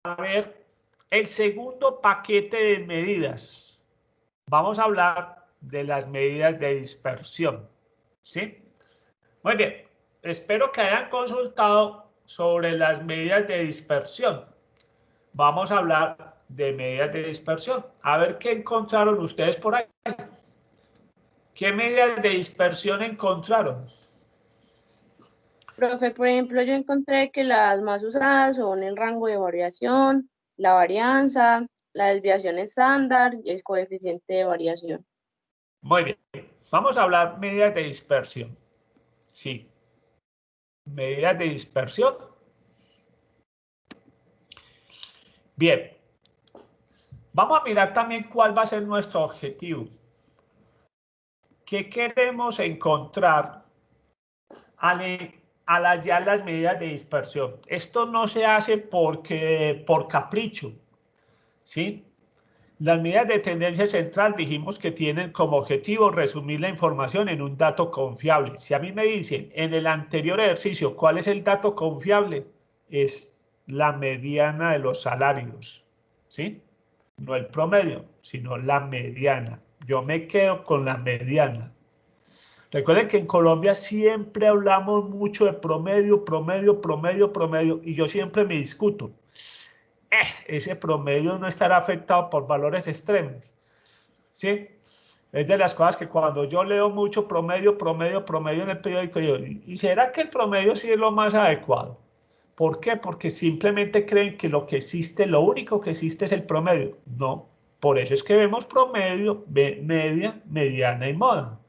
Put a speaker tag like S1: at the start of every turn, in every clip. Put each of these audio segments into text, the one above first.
S1: ver el segundo paquete de medidas. Vamos a hablar de las medidas de dispersión, ¿sí? Muy bien, espero que hayan consultado sobre las medidas de dispersión. Vamos a hablar de medidas de dispersión. A ver qué encontraron ustedes por ahí. ¿Qué medidas de dispersión encontraron?
S2: Profe, por ejemplo, yo encontré que las más usadas son el rango de variación, la varianza, la desviación estándar y el coeficiente de variación.
S1: Muy bien, vamos a hablar medidas de dispersión. Sí, medidas de dispersión. Bien, vamos a mirar también cuál va a ser nuestro objetivo. ¿Qué queremos encontrar al hallar las medidas de dispersión? Esto no se hace por capricho, ¿sí? Las medidas de tendencia central dijimos que tienen como objetivo resumir la información en un dato confiable. Si a mí me dicen en el anterior ejercicio cuál es el dato confiable, es la mediana de los salarios, ¿sí? No el promedio, sino la mediana. Yo me quedo con la mediana. Recuerden que en Colombia siempre hablamos mucho de promedio, promedio, promedio, promedio, y yo siempre me discuto. Ese promedio no estará afectado por valores extremos, ¿sí? Es de las cosas que cuando yo leo mucho promedio, promedio, promedio en el periódico, digo, ¿y será que el promedio sí es lo más adecuado? ¿Por qué? Porque simplemente creen que lo que existe, lo único que existe es el promedio. No, por eso es que vemos promedio, media, mediana y moda.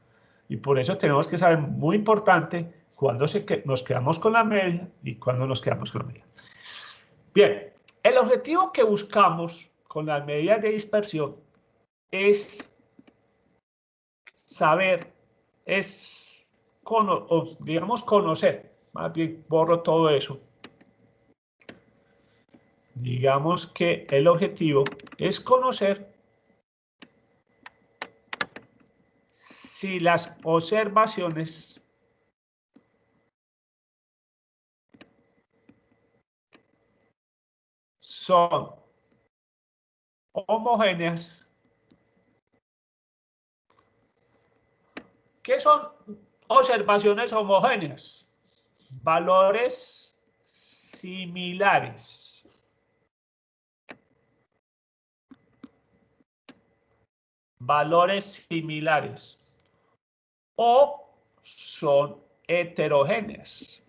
S1: Y por eso tenemos que saber, muy importante, cuándo nos quedamos con la media y cuándo nos quedamos con la media. Bien, el objetivo que buscamos con las medidas de dispersión es saber, digamos, conocer. Más bien, borro todo eso. Digamos que el objetivo es conocer si las observaciones son homogéneas. ¿Qué son observaciones homogéneas? Valores similares. Valores similares. O son heterogéneas.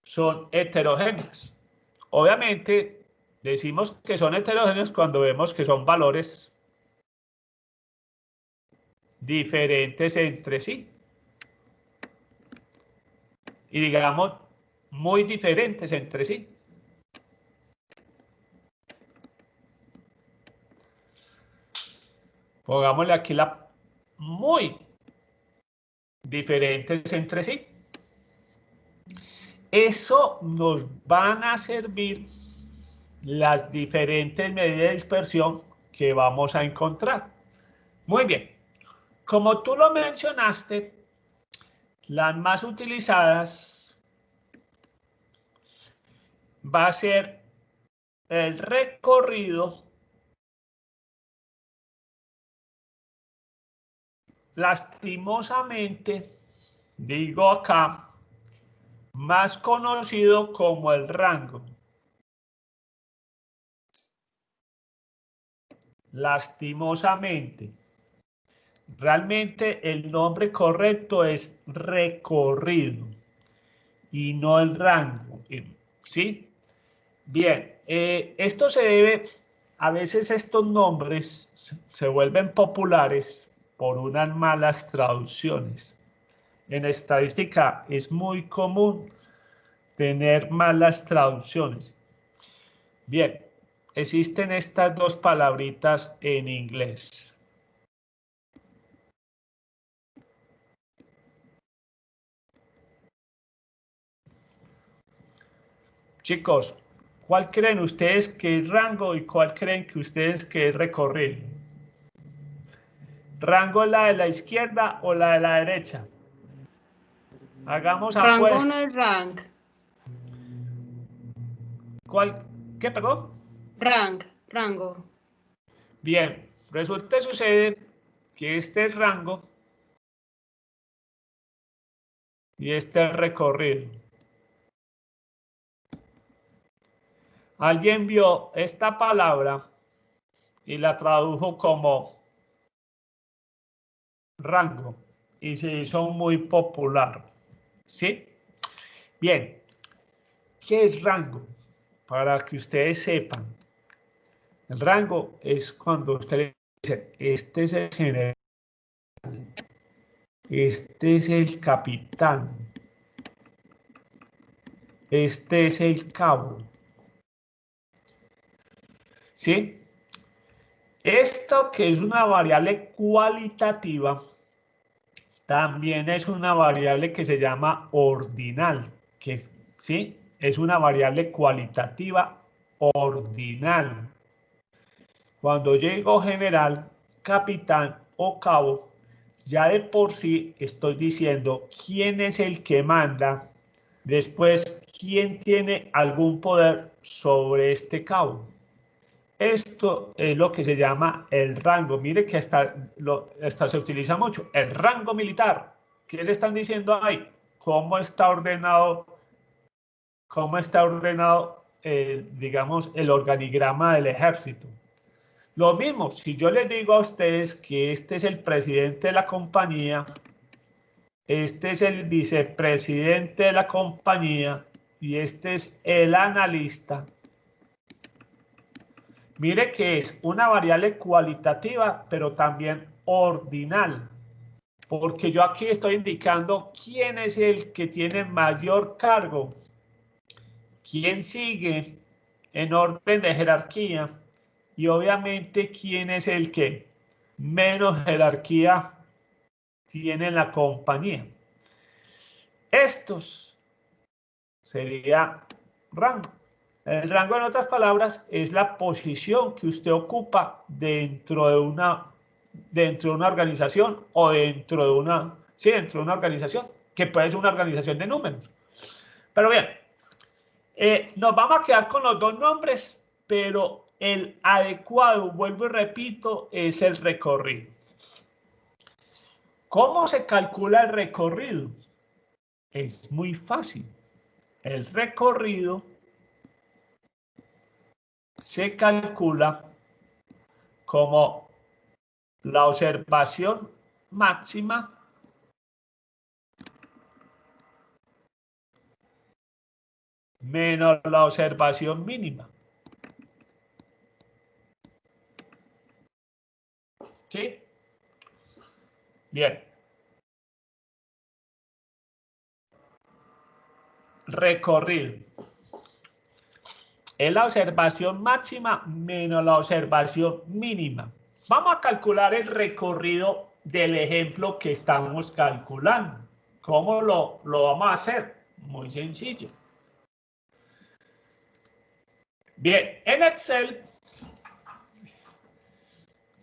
S1: Son heterogéneas. Obviamente, decimos que son heterogéneos cuando vemos que son valores diferentes entre sí. Y digamos, muy diferentes entre sí. Pongámosle aquí la muy diferentes entre sí. Eso nos van a servir las diferentes medidas de dispersión que vamos a encontrar. Muy bien. Como tú lo mencionaste, las más utilizadas va a ser el recorrido, lastimosamente, digo acá, más conocido como el rango. Lastimosamente. Realmente el nombre correcto es recorrido y no el rango, ¿sí? Bien, esto se debe, a veces estos nombres se vuelven populares por unas malas traducciones. En estadística es muy común tener malas traducciones. Bien, existen estas dos palabritas en inglés. Chicos, ¿cuál creen ustedes que es rango y cuál creen que ustedes que es recorrido? ¿Rango es la de la izquierda o la de la derecha? Hagamos
S2: Rango
S1: apuestas.
S2: no es rank.
S1: ¿Cuál? ¿Qué, perdón?
S2: Rango.
S1: Bien, resulta y sucede que este es rango y este es recorrido. Alguien vio esta palabra y la tradujo como rango y se hizo muy popular. ¿Sí? Bien, ¿qué es rango? Para que ustedes sepan. El rango es cuando usted dice, este es el general, este es el capitán, este es el cabo. ¿Sí? Esto que es una variable cualitativa, también es una variable que se llama ordinal, que ¿sí? Es una variable cualitativa ordinal. Cuando llego general, capitán o cabo, ya de por sí estoy diciendo quién es el que manda, después quién tiene algún poder sobre este cabo. Esto es lo que se llama el rango. Mire que hasta se utiliza mucho. El rango militar. ¿Qué le están diciendo ahí? ¿Cómo está ordenado? ¿Cómo está ordenado, digamos, el organigrama del ejército? Lo mismo, si yo les digo a ustedes que este es el presidente de la compañía, este es el vicepresidente de la compañía y este es el analista. Mire que es una variable cualitativa, pero también ordinal, porque yo aquí estoy indicando quién es el que tiene mayor cargo, quién sigue en orden de jerarquía y obviamente quién es el que menos jerarquía tiene en la compañía. Estos sería rango. El rango, en otras palabras, es la posición que usted ocupa dentro de una organización o dentro de una organización, que puede ser una organización de números. Pero bien, nos vamos a quedar con los dos nombres, pero el adecuado, vuelvo y repito, es el recorrido. ¿Cómo se calcula el recorrido? Es muy fácil. El recorrido se calcula como la observación máxima menos la observación mínima. ¿Sí? Bien. Recorrido. Es la observación máxima menos la observación mínima. Vamos a calcular el recorrido del ejemplo que estamos calculando. ¿Cómo lo vamos a hacer? Muy sencillo. Bien, en Excel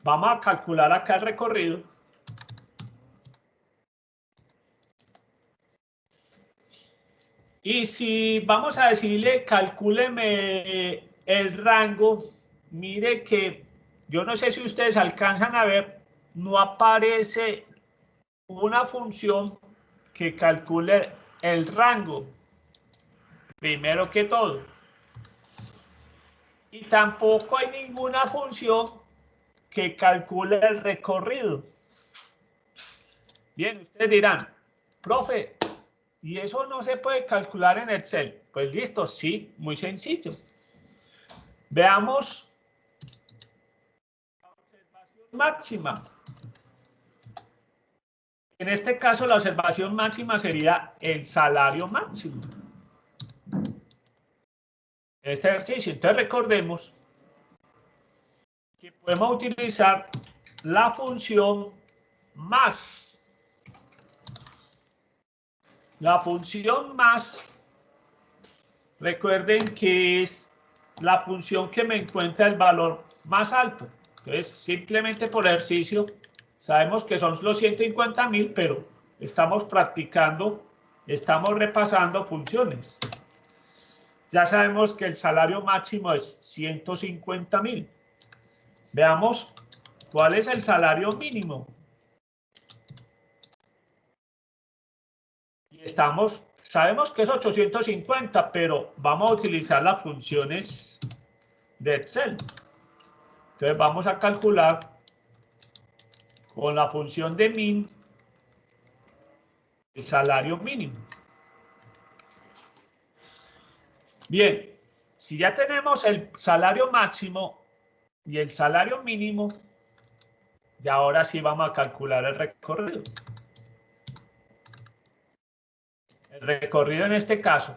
S1: vamos a calcular acá el recorrido. Y si vamos a decirle, calcúleme el rango, mire que yo no sé si ustedes alcanzan a ver, no aparece una función que calcule el rango, primero que todo. Y tampoco hay ninguna función que calcule el recorrido. Bien, ustedes dirán, profe, ¿y eso no se puede calcular en Excel? Pues listo, sí, muy sencillo. Veamos la observación máxima. En este caso, la observación máxima sería el salario máximo. Este ejercicio. Entonces, recordemos que podemos utilizar la función más. La función más, recuerden que es la función que me encuentra el valor más alto. Entonces, simplemente por ejercicio, sabemos que son los 150.000, pero estamos practicando Estamos repasando funciones. Ya sabemos que el salario máximo es 150.000. Veamos cuál es el salario mínimo. Y sabemos que es 850, pero vamos a utilizar las funciones de Excel. Entonces vamos a calcular con la función de min el salario mínimo. Bien, si ya tenemos el salario máximo y el salario mínimo, y ahora sí vamos a calcular el recorrido. El recorrido en este caso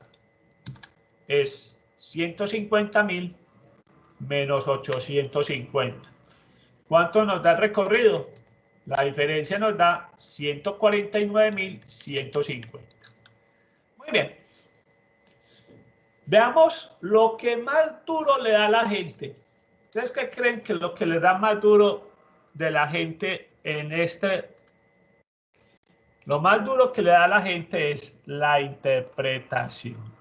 S1: es 150.000 menos 850. ¿Cuánto nos da el recorrido? La diferencia nos da 149.150. Muy bien. Veamos lo que más duro le da a la gente. ¿Ustedes qué creen que lo que le da más duro de la gente en este? Lo más duro que le da a la gente es la interpretación.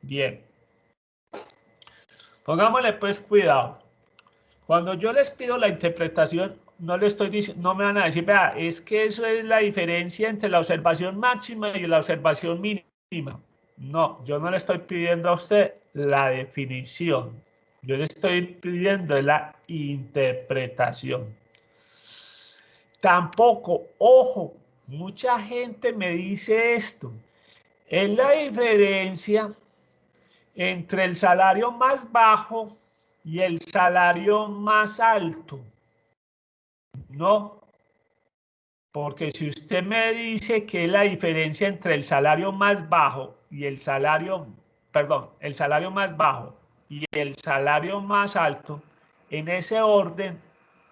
S1: Bien. Pongámosle pues cuidado. Cuando yo les pido la interpretación, no le estoy diciendo, no me van a decir, vea, es que eso es la diferencia entre la observación máxima y la observación mínima. No, yo no le estoy pidiendo a usted la definición. Yo le estoy pidiendo la interpretación. Tampoco, ojo, mucha gente me dice esto. Es la diferencia entre el salario más bajo y el salario más alto. No, porque si usted me dice que es la diferencia entre el salario más bajo y el salario, perdón, el salario más bajo y el salario más alto, en ese orden,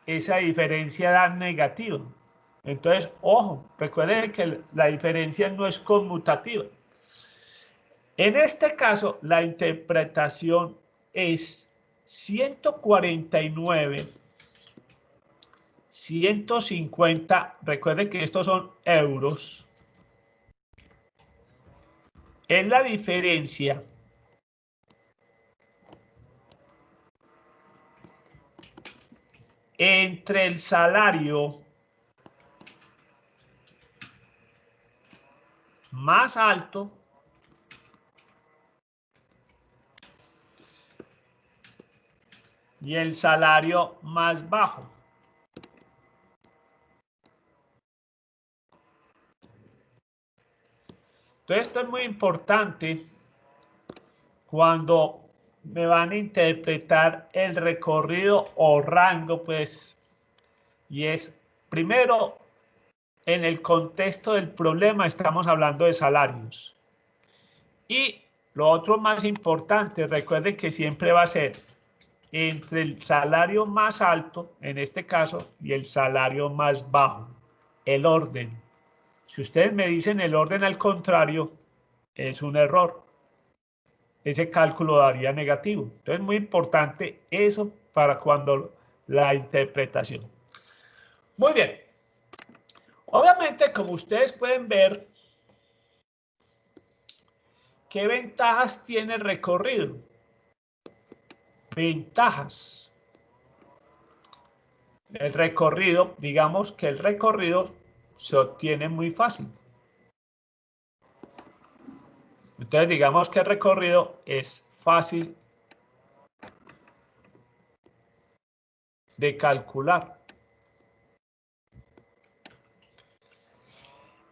S1: esa diferencia da negativo. Entonces, ojo, recuerden que la diferencia no es conmutativa. En este caso, la interpretación es 149, 150, recuerden que estos son euros, es la diferencia entre el salario más alto y el salario más bajo. Entonces, esto es muy importante cuando me van a interpretar el recorrido o rango, pues, y es, primero, en el contexto del problema estamos hablando de salarios. Y lo otro más importante, recuerden que siempre va a ser entre el salario más alto, en este caso, y el salario más bajo, el orden. Si ustedes me dicen el orden al contrario, es un error. Ese cálculo daría negativo. Entonces es muy importante eso para cuando la interpretación. Muy bien. Obviamente, como ustedes pueden ver, ¿qué ventajas tiene el recorrido? Ventajas. El recorrido, digamos que el recorrido se obtiene muy fácil. Entonces, digamos que el recorrido es fácil de calcular.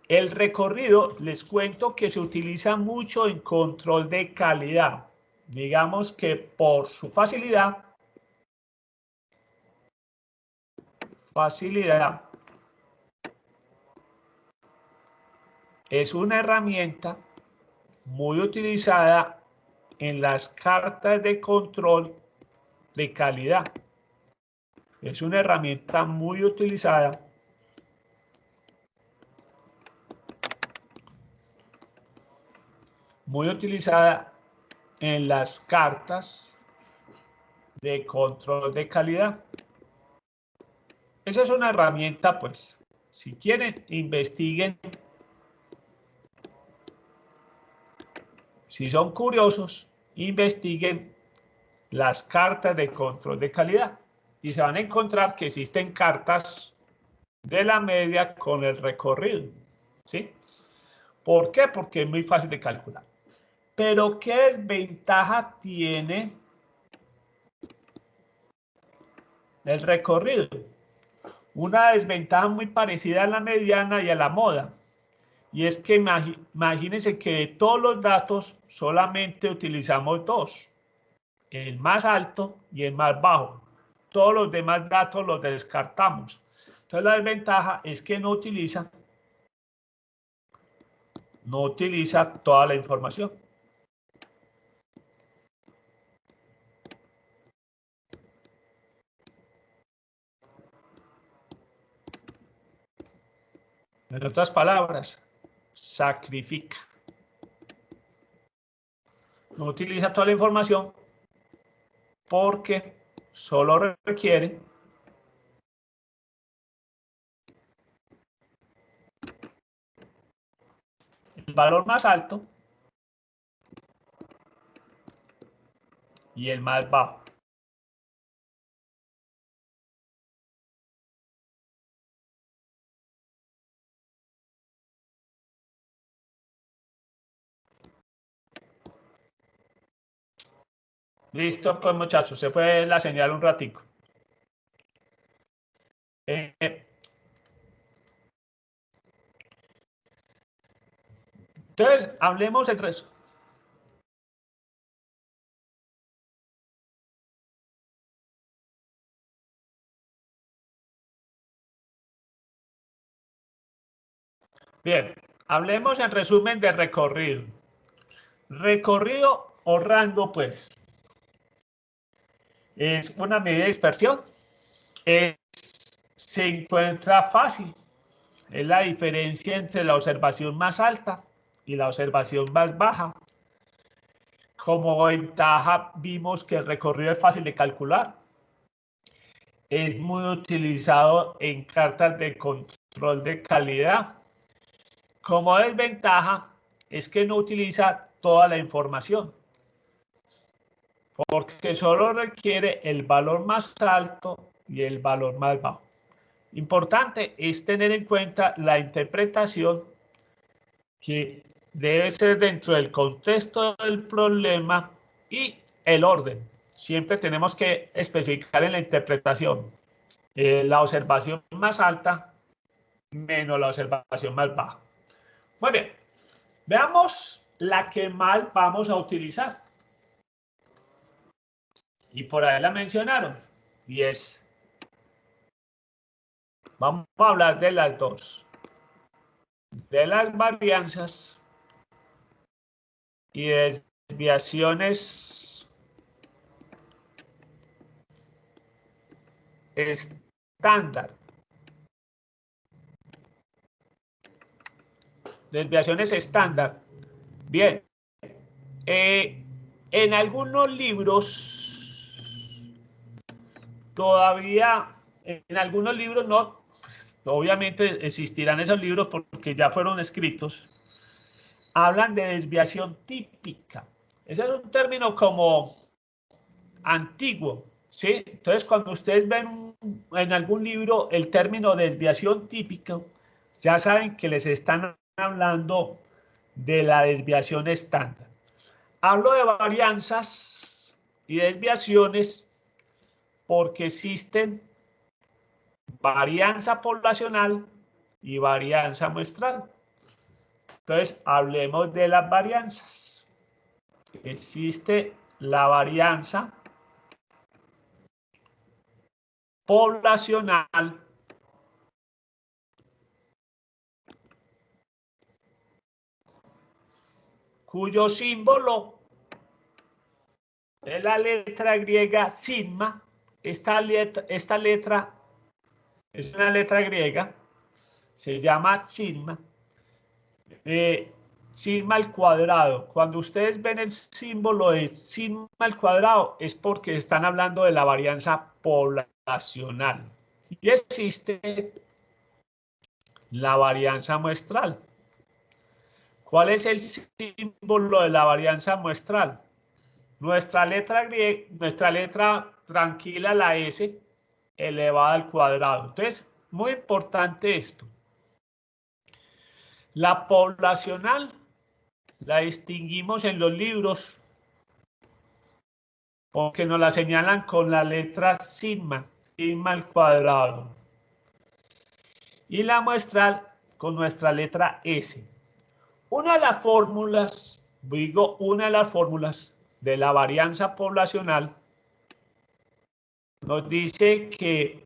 S1: El recorrido, les cuento que se utiliza mucho en control de calidad. Digamos que por su facilidad, es una herramienta muy utilizada en las cartas de control de calidad. Es una herramienta muy utilizada en las cartas de control de calidad. Esa es una herramienta, pues, si quieren, investiguen. Si son curiosos, investiguen las cartas de control de calidad y se van a encontrar que existen cartas de la media con el recorrido, ¿sí? ¿Por qué? Porque es muy fácil de calcular. Pero ¿qué desventaja tiene el recorrido? Una desventaja muy parecida a la mediana y a la moda. Y es que imagínense que de todos los datos solamente utilizamos dos, el más alto y el más bajo. Todos los demás datos los descartamos. Entonces la desventaja es que no utiliza toda la información. En otras palabras, sacrifica. No utiliza toda la información porque solo requiere el valor más alto y el más bajo. Listo, pues muchachos, se fue la señal un ratico. Entonces, hablemos el resto. Bien, hablemos en resumen de recorrido. Recorrido o rango, pues, es una medida de dispersión. Se encuentra fácil. Es la diferencia entre la observación más alta y la observación más baja. Como ventaja, vimos que el recorrido es fácil de calcular. Es muy utilizado en cartas de control de calidad. Como desventaja, es que no utiliza toda la información, porque solo requiere el valor más alto y el valor más bajo. Importante es tener en cuenta la interpretación que debe ser dentro del contexto del problema y el orden. Siempre tenemos que especificar en la interpretación la observación más alta menos la observación más baja. Muy bien, veamos la que más vamos a utilizar. Y por ahí la mencionaron. Y es, vamos a hablar de las dos. De las varianzas y desviaciones estándar. Desviaciones estándar. Bien. En algunos libros, todavía, en algunos libros no, obviamente existirán esos libros porque ya fueron escritos, hablan de desviación típica. Ese es un término como antiguo, ¿sí? Entonces, cuando ustedes ven en algún libro el término desviación típica, ya saben que les están hablando de la desviación estándar. Hablo de varianzas y desviaciones porque existen varianza poblacional y varianza muestral. Entonces, hablemos de las varianzas. Existe la varianza poblacional cuyo símbolo es la letra griega sigma. Esta letra es una letra griega, se llama sigma. Sigma al cuadrado. Cuando ustedes ven el símbolo de sigma al cuadrado es porque están hablando de la varianza poblacional. Y existe la varianza muestral. ¿Cuál es el símbolo de la varianza muestral? Nuestra letra tranquila, la S, elevada al cuadrado. Entonces, muy importante esto. La poblacional la distinguimos en los libros porque nos la señalan con la letra sigma, sigma al cuadrado. Y la muestral con nuestra letra S. Una de las fórmulas de la varianza poblacional nos dice que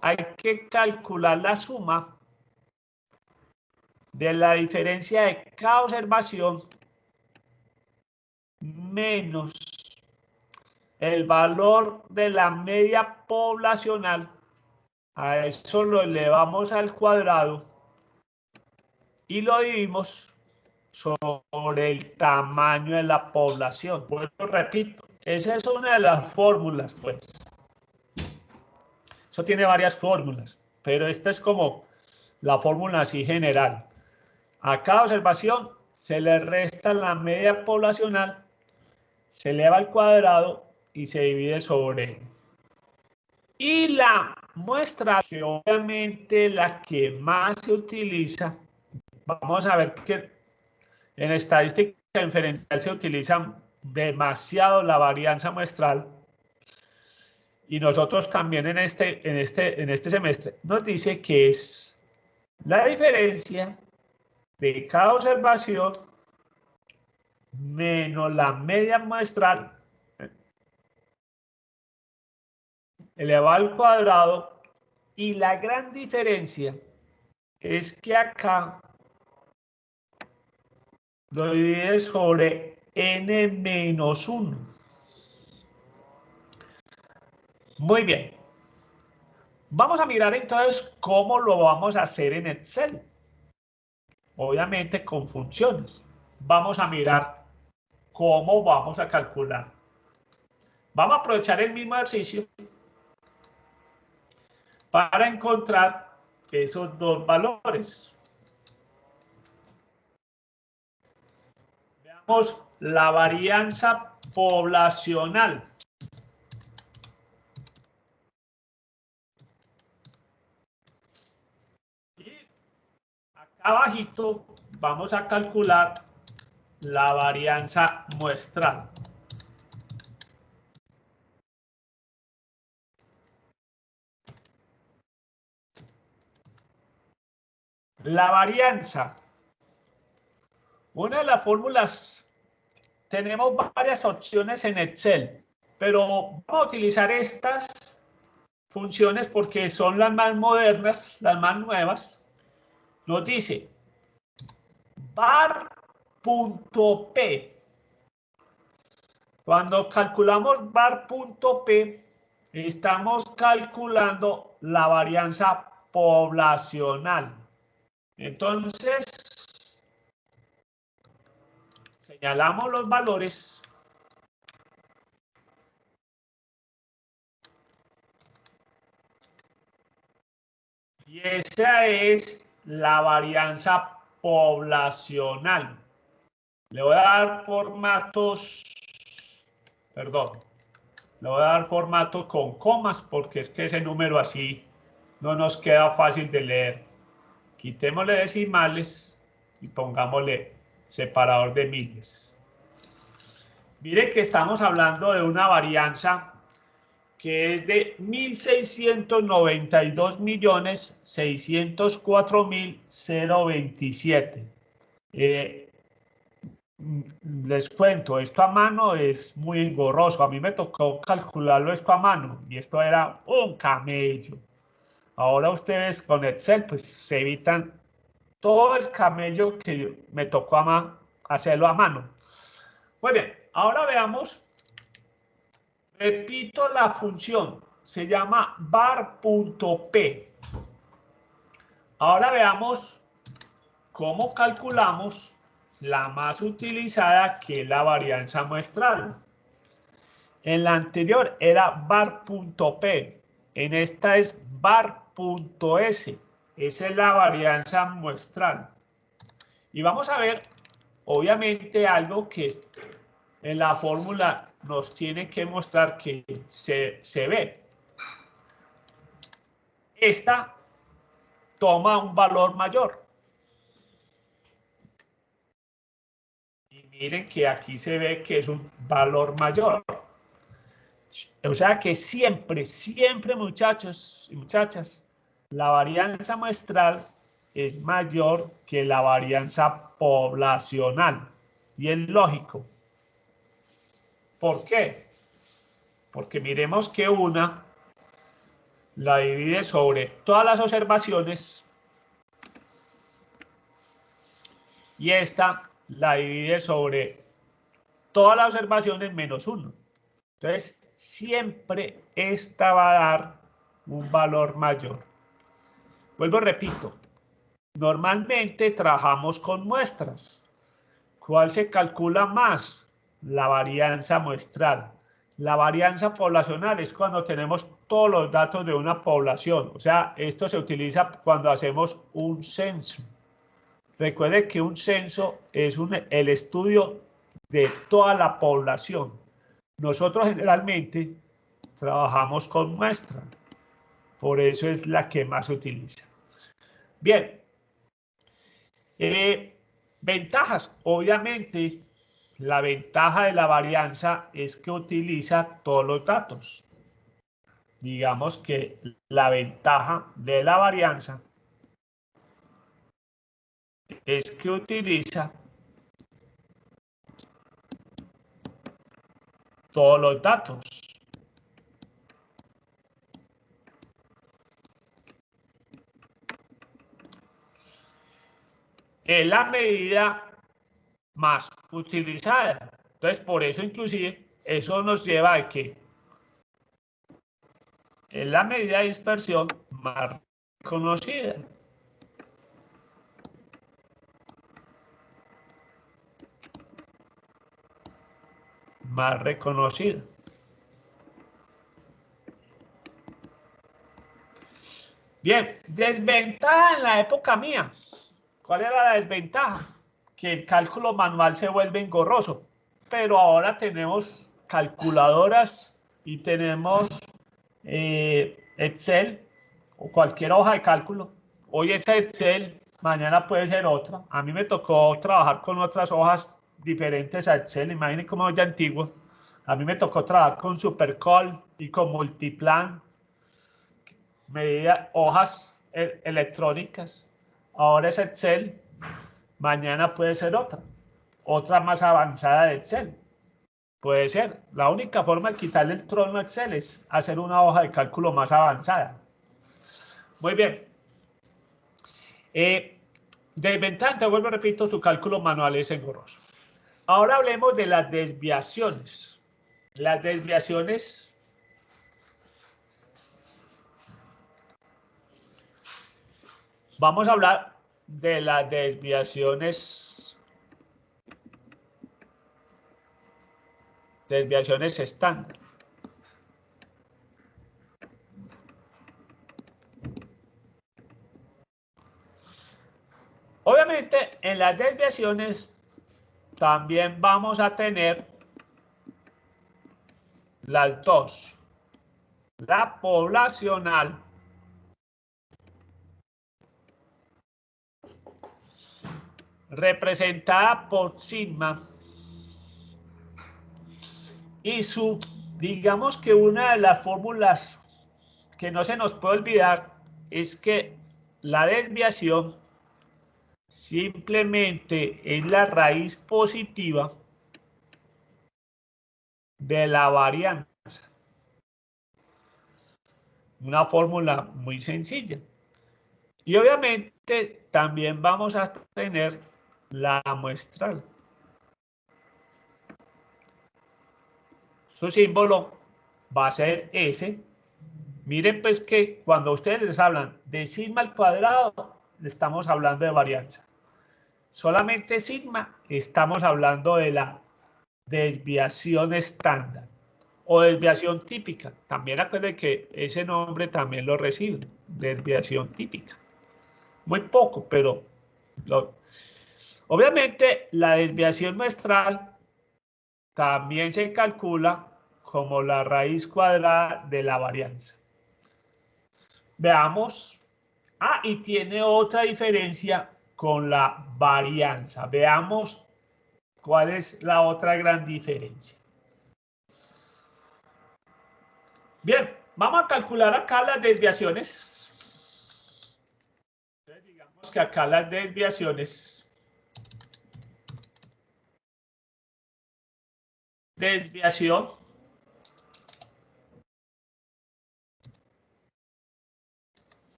S1: hay que calcular la suma de la diferencia de cada observación menos el valor de la media poblacional. A eso lo elevamos al cuadrado y lo dividimos sobre el tamaño de la población. Bueno, repito, esa es una de las fórmulas, pues. Eso tiene varias fórmulas, pero esta es como la fórmula así general. A cada observación se le resta la media poblacional, se eleva al cuadrado y se divide sobre él. Y la muestra, que obviamente la que más se utiliza, vamos a ver que en estadística inferencial se utiliza demasiado la varianza muestral, y nosotros también en este semestre nos dice que es la diferencia de cada observación menos la media muestral elevado al cuadrado, y la gran diferencia es que acá lo divide sobre n-1. Muy bien. Vamos a mirar entonces cómo lo vamos a hacer en Excel. Obviamente con funciones. Vamos a mirar cómo vamos a calcular. Vamos a aprovechar el mismo ejercicio para encontrar esos dos valores. Veamos la varianza poblacional. Y acá abajito vamos a calcular la varianza muestral. La varianza. Una de las fórmulas, tenemos varias opciones en Excel, pero vamos a utilizar estas funciones porque son las más modernas, las más nuevas. Nos dice var.p. Cuando calculamos var.p, estamos calculando la varianza poblacional. Entonces, señalamos los valores y esa es la varianza poblacional. Le voy a dar formatos, perdón, le voy a dar formato con comas porque es que ese número así no nos queda fácil de leer. Quitémosle decimales y pongámosle separador de miles. Mire que estamos hablando de una varianza que es de 1.692.604.027. Les cuento, esto a mano es muy engorroso. A mí me tocó calcularlo esto a mano y esto era un camello. Ahora ustedes con Excel pues se evitan todo el camello que me tocó hacerlo a mano. Muy bien, ahora veamos. Repito la función, se llama var.p. Ahora veamos cómo calculamos la más utilizada, que es la varianza muestral. En la anterior era var.p. En esta es var.s. Esa es la varianza muestral. Y vamos a ver, obviamente, algo que en la fórmula nos tiene que mostrar que se ve. Esta toma un valor mayor. Y miren que aquí se ve que es un valor mayor. O sea que siempre, siempre, muchachos y muchachas, la varianza muestral es mayor que la varianza poblacional. Y es lógico. ¿Por qué? Porque miremos que una la divide sobre todas las observaciones y esta la divide sobre todas las observaciones menos 1. Entonces, siempre esta va a dar un valor mayor. Vuelvo, repito, normalmente trabajamos con muestras. ¿Cuál se calcula más? La varianza muestral. La varianza poblacional es cuando tenemos todos los datos de una población. O sea, esto se utiliza cuando hacemos un censo. Recuerde que un censo es el estudio de toda la población. Nosotros generalmente trabajamos con muestra. Por eso es la que más se utiliza. Bien. Ventajas. Obviamente, la ventaja de la varianza es que utiliza todos los datos. Digamos que la ventaja de la varianza es que utiliza todos los datos. Es la medida más utilizada. Entonces, por eso inclusive, eso nos lleva a que es la medida de dispersión más conocida. Más reconocida. Bien, desventaja en la época mía. ¿Cuál era la desventaja? Que el cálculo manual se vuelve engorroso. Pero ahora tenemos calculadoras y tenemos Excel o cualquier hoja de cálculo. Hoy es Excel, mañana puede ser otra. A mí me tocó trabajar con otras hojas diferentes a Excel. Imaginen cómo es de antiguo. A mí me tocó trabajar con Supercol y con Multiplan. Medida hojas electrónicas. Ahora es Excel. Mañana puede ser otra más avanzada de Excel. Puede ser. La única forma de quitarle el trono a Excel es hacer una hoja de cálculo más avanzada. Muy bien. Desventaja, vuelvo, repito, su cálculo manual es engorroso. Ahora hablemos de las desviaciones. Las desviaciones vamos a hablar de las desviaciones estándar. Obviamente, en las desviaciones también vamos a tener las dos. La poblacional representada por sigma y digamos que una de las fórmulas que no se nos puede olvidar es que la desviación simplemente es la raíz positiva de la varianza. Una fórmula muy sencilla. Y obviamente también vamos a tener la muestral. Su símbolo va a ser S. Miren pues que cuando ustedes les hablan de sigma al cuadrado, estamos hablando de varianza. Solamente sigma, estamos hablando de la desviación estándar. o desviación típica. También acuérdense que ese nombre también lo recibe, desviación típica. Muy poco, pero obviamente la desviación muestral también se calcula como la raíz cuadrada de la varianza. Veamos. Y tiene otra diferencia con la varianza. Veamos cuál es la otra gran diferencia. Bien, vamos a calcular acá las desviaciones. Entonces, digamos que acá las desviaciones. Desviación.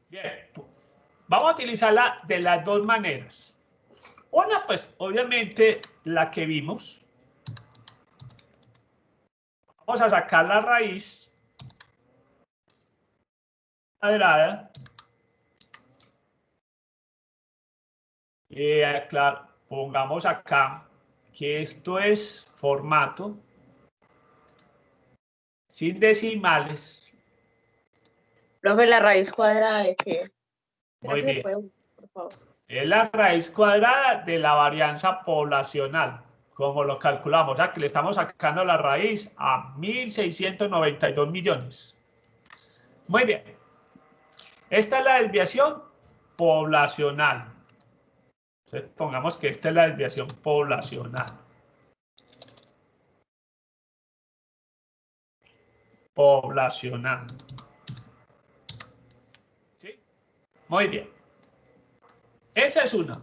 S1: Bien, vamos a utilizarla de las dos maneras. Una, pues, obviamente, la que vimos. Vamos a sacar la raíz cuadrada. Claro, pongamos acá que esto es formato sin decimales.
S2: Profe, ¿la raíz cuadrada de qué?
S1: Muy bien.
S2: Por favor.
S1: Es la raíz cuadrada de la varianza poblacional, como lo calculamos. O sea, que le estamos sacando la raíz a 1.692 millones. Muy bien. Esta es la desviación poblacional. Entonces, pongamos que esta es la desviación poblacional. Poblacional. ¿Sí? Muy bien. Esa es una.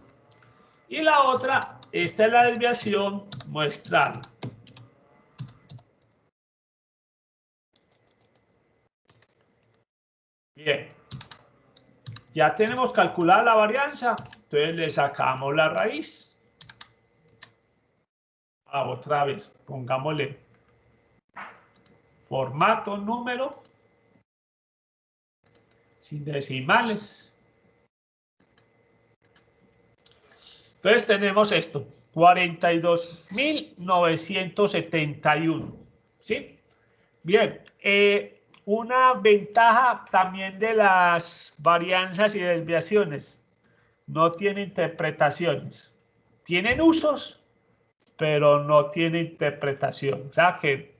S1: Y la otra, esta es la desviación muestral. Bien. Ya tenemos calculada la varianza, entonces le sacamos la raíz. Otra vez, pongámosle formato, número, sin decimales. Entonces tenemos esto, 42.971. ¿Sí? Bien, una ventaja también de las varianzas y desviaciones. No tiene interpretaciones. Tienen usos, pero no tiene interpretación. O sea que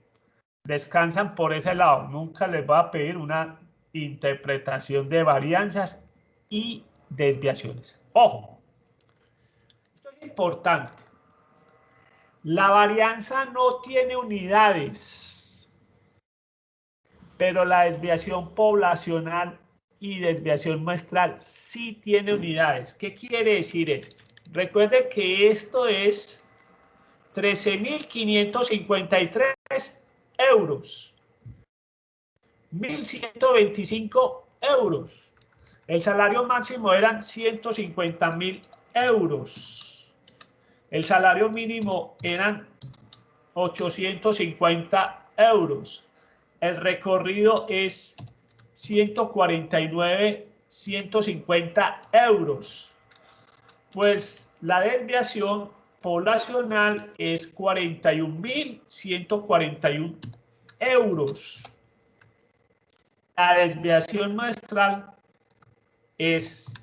S1: descansan por ese lado. Nunca les va a pedir una interpretación de varianzas y desviaciones. Ojo, esto es importante. La varianza no tiene unidades, pero la desviación poblacional y desviación muestral sí tiene unidades. ¿Qué quiere decir esto? Recuerde que esto es 13.553 euros. 1.125 euros. El salario máximo eran 150.000 euros. El salario mínimo eran 850 euros. El recorrido es 149, 150 euros. Pues la desviación poblacional es 41.141 euros. La desviación muestral es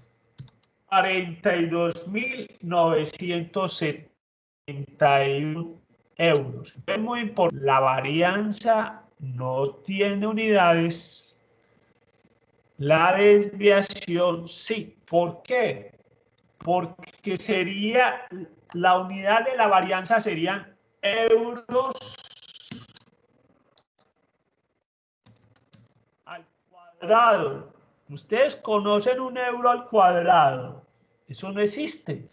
S1: 42.971 euros. Es muy importante. La varianza no tiene unidades. La desviación sí. ¿Por qué? Porque sería, la unidad de la varianza serían euros al cuadrado. Ustedes conocen un euro al cuadrado. Eso no existe.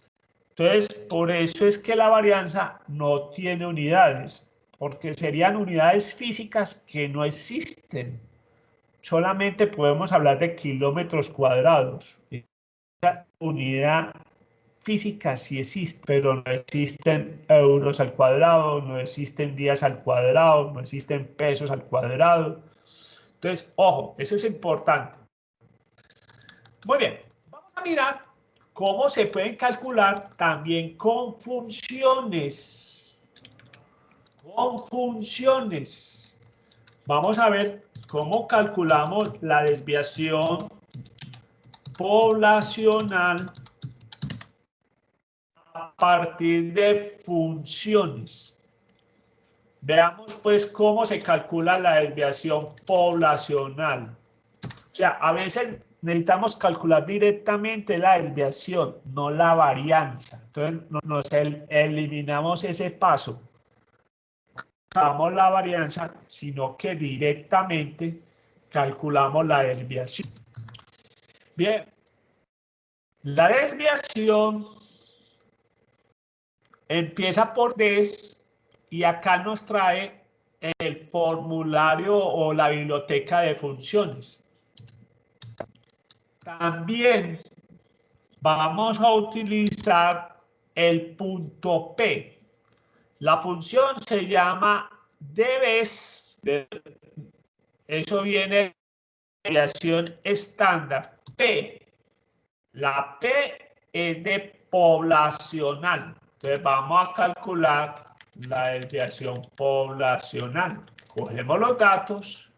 S1: Entonces, por eso es que la varianza no tiene unidades, porque serían unidades físicas que no existen. Solamente podemos hablar de kilómetros cuadrados. Esa unidad física sí existe, pero no existen euros al cuadrado, no existen días al cuadrado, no existen pesos al cuadrado. Entonces, ojo, eso es importante. Muy bien, vamos a mirar cómo se pueden calcular también con funciones. con funciones. Vamos a ver cómo calculamos la desviación poblacional a partir de funciones. Veamos pues cómo se calcula la desviación poblacional. O sea, a veces necesitamos calcular directamente la desviación, no la varianza. Entonces nos eliminamos ese paso. Calculamos la varianza, sino que directamente calculamos la desviación. Bien, la desviación empieza por des y acá nos trae el formulario o la biblioteca de funciones. También vamos a utilizar el punto P. La función se llama debes. Eso viene de desviación estándar. P. La P es de poblacional. Entonces vamos a calcular la desviación poblacional. Cogemos los datos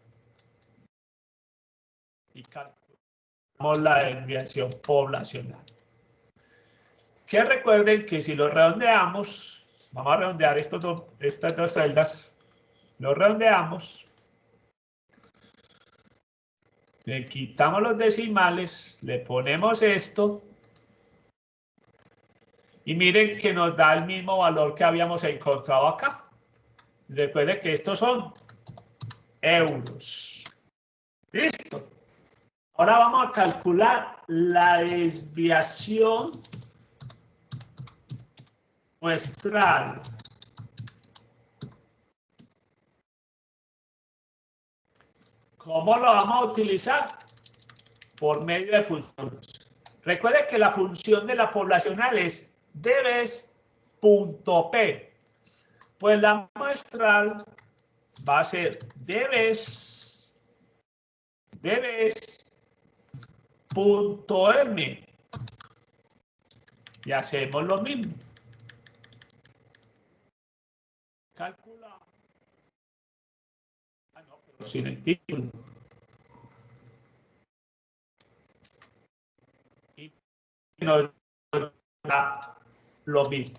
S1: y calculamos la desviación poblacional. Que recuerden que si lo redondeamos, vamos a redondear estas dos celdas, lo redondeamos, le quitamos los decimales, le ponemos esto, y miren que nos da el mismo valor que habíamos encontrado acá. Recuerden que estos son euros. ¿Listo? Ahora vamos a calcular la desviación muestral. ¿Cómo lo vamos a utilizar? Por medio de funciones. Recuerden que la función de la poblacional es debes.p. Pues la muestral va a ser debes.m. Y hacemos lo mismo. Calculamos. Ah, no, pero sin el título. Y nos da lo mismo.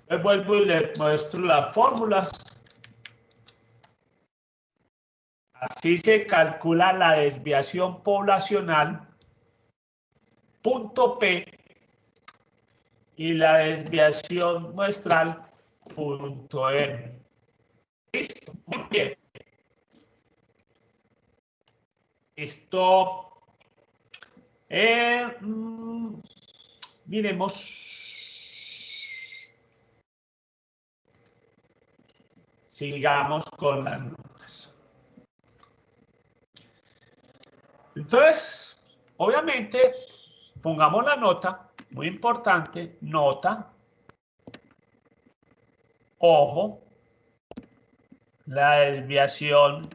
S1: Entonces vuelvo y les muestro las fórmulas. Así se calcula la desviación poblacional, punto P, y la desviación muestral, punto R. Listo, muy bien. Esto, miremos. Sigamos con las notas. Entonces, obviamente, pongamos la nota, muy importante, nota, ojo, la desviación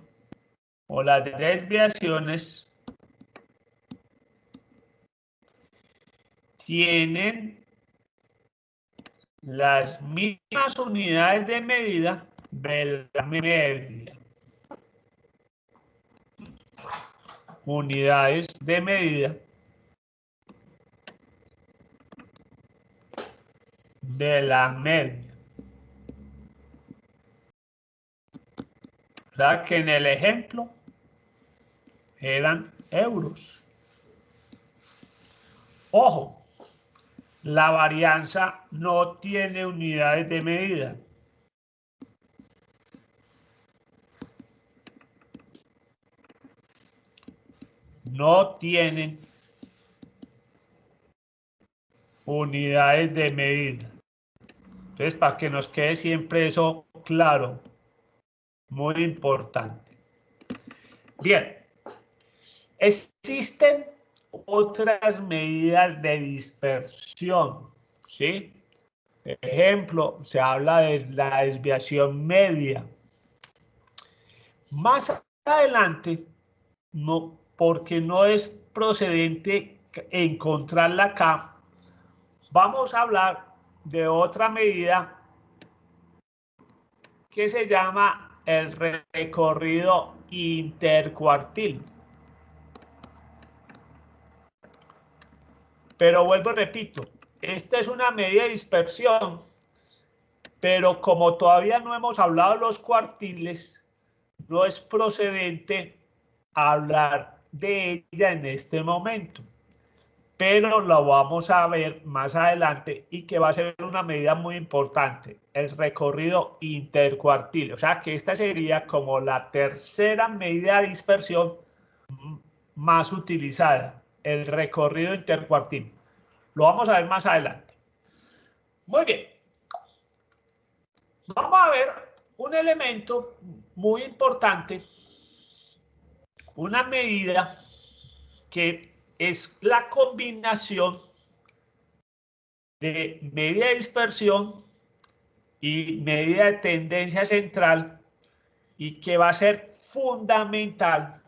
S1: o las desviaciones tienen las mismas unidades de medida de la media. Unidades de medida de la media. ¿Verdad que en el ejemplo eran euros? Ojo, la varianza no tiene unidades de medida. No tienen unidades de medida. Entonces, para que nos quede siempre eso claro, muy importante. Bien, existen otras medidas de dispersión, ¿sí? Por ejemplo, se habla de la desviación media. Más adelante, no, porque no es procedente encontrarla acá, vamos a hablar de otra medida que se llama el recorrido intercuartil. Pero vuelvo y repito, esta es una medida de dispersión, pero como todavía no hemos hablado de los cuartiles, no es procedente hablar de ella en este momento, pero lo vamos a ver más adelante y que va a ser una medida muy importante, el recorrido intercuartil. O sea que esta sería como la tercera medida de dispersión más utilizada, el recorrido intercuartil. Lo vamos a ver más adelante. Muy bien. Vamos a ver un elemento muy importante, una medida que es la combinación de medida de dispersión y medida de tendencia central y que va a ser fundamental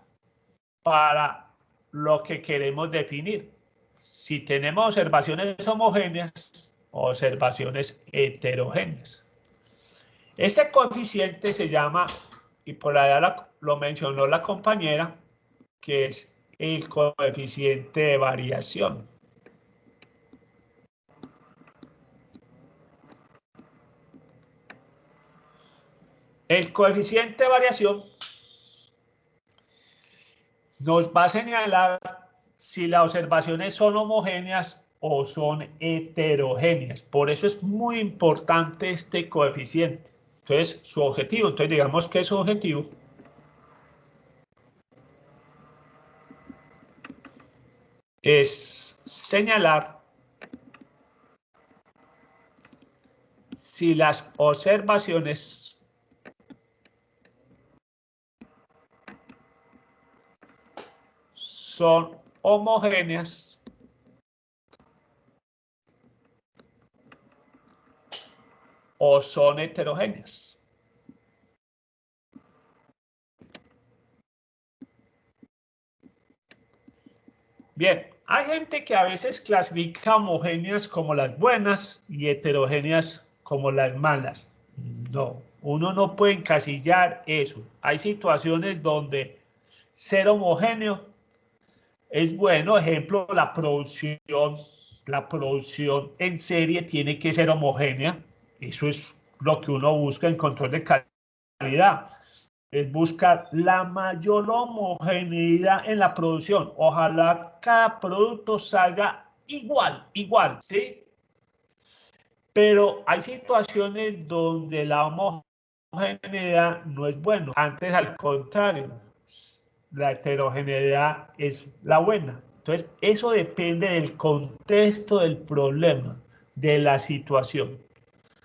S1: para lo que queremos definir. Si tenemos observaciones homogéneas o observaciones heterogéneas. Este coeficiente se llama, y por allá lo mencionó la compañera, que es el coeficiente de variación. El coeficiente de variación nos va a señalar si las observaciones son homogéneas o son heterogéneas. Por eso es muy importante este coeficiente. Entonces, su objetivo, entonces digamos que su objetivo es señalar si las observaciones son homogéneas o son heterogéneas. Bien, hay gente que a veces clasifica homogéneas como las buenas y heterogéneas como las malas. No, uno no puede encasillar eso. Hay situaciones donde ser homogéneo es bueno. Ejemplo, la producción en serie tiene que ser homogénea. Eso es lo que uno busca en control de calidad. Es buscar la mayor homogeneidad en la producción. Ojalá cada producto salga igual, ¿sí? Pero hay situaciones donde la homogeneidad no es bueno. Antes, al contrario, la heterogeneidad es la buena. Entonces, eso depende del contexto del problema, de la situación.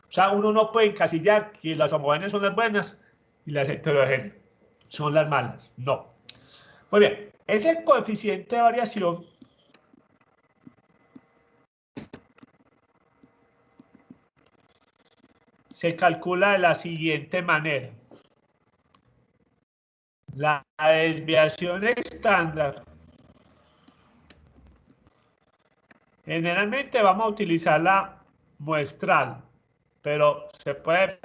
S1: O sea, uno no puede encasillar que las homogéneas son las buenas y las heterogéneas son las malas. No. Muy bien, ese coeficiente de variación se calcula de la siguiente manera. La desviación estándar. Generalmente vamos a utilizar la muestral, pero se puede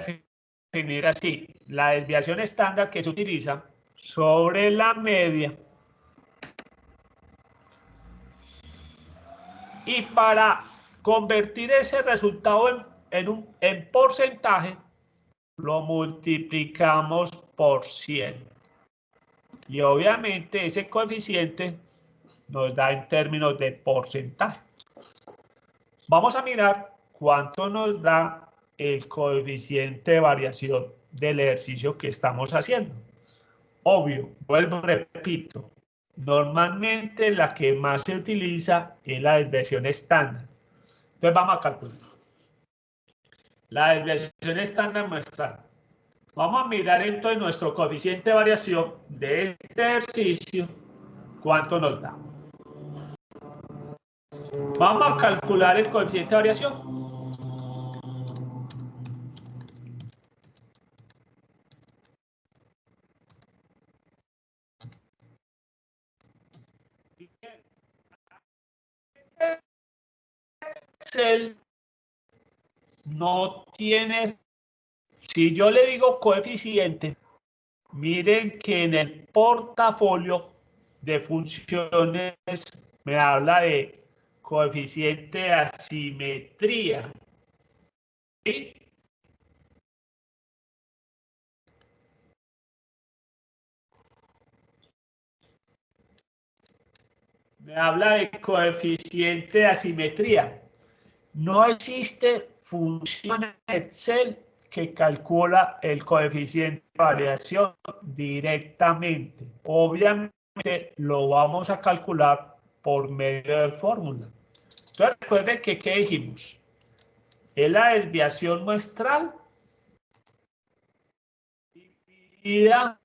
S1: definir así. La desviación estándar que se utiliza sobre la media. Y para convertir ese resultado en porcentaje, lo multiplicamos por 100. Y obviamente ese coeficiente nos da en términos de porcentaje. Vamos a mirar cuánto nos da el coeficiente de variación del ejercicio que estamos haciendo. Obvio, vuelvo, repito, normalmente la que más se utiliza es la desviación estándar. Entonces vamos a calcular. La desviación estándar muestra. Vamos a mirar entonces nuestro coeficiente de variación de este ejercicio, cuánto nos da. Vamos a calcular el coeficiente de variación. Excel no tiene Si yo le digo coeficiente, miren que en el portafolio de funciones me habla de coeficiente de asimetría. ¿Sí? Me habla de coeficiente de asimetría. No existe función en Excel que calcula el coeficiente de variación directamente. Obviamente lo vamos a calcular por medio de fórmula. Entonces recuerden que ¿qué dijimos? Es la desviación muestral dividida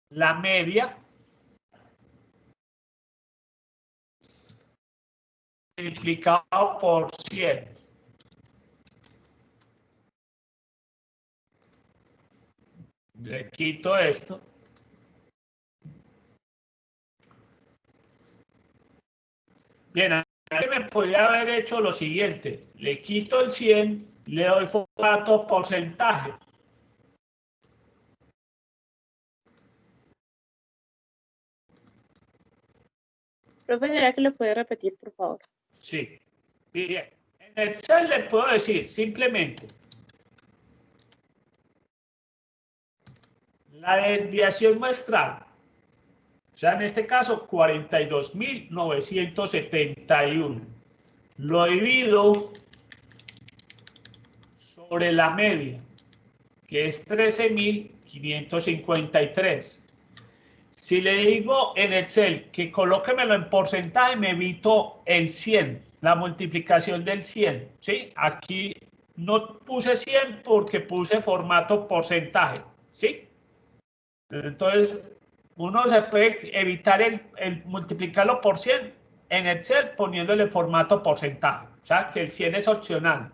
S1: la media multiplicado por 100. Le quito esto. Bien, aquí me podría haber hecho lo siguiente. Le quito el 100, le doy formato porcentaje.
S2: Profe, ¿será que lo puede repetir, por favor?
S1: Sí. Bien. En Excel le puedo decir simplemente la desviación muestral. O sea, en este caso, 42.971. Lo divido sobre la media, que es 13.553. Si le digo en Excel que colóquemelo en porcentaje, me evito el 100, la multiplicación del 100. ¿Sí? Aquí no puse 100 porque puse formato porcentaje. ¿Sí? Entonces, uno se puede evitar el multiplicarlo por 100 en Excel poniéndole formato porcentaje. O sea, que el 100 es opcional.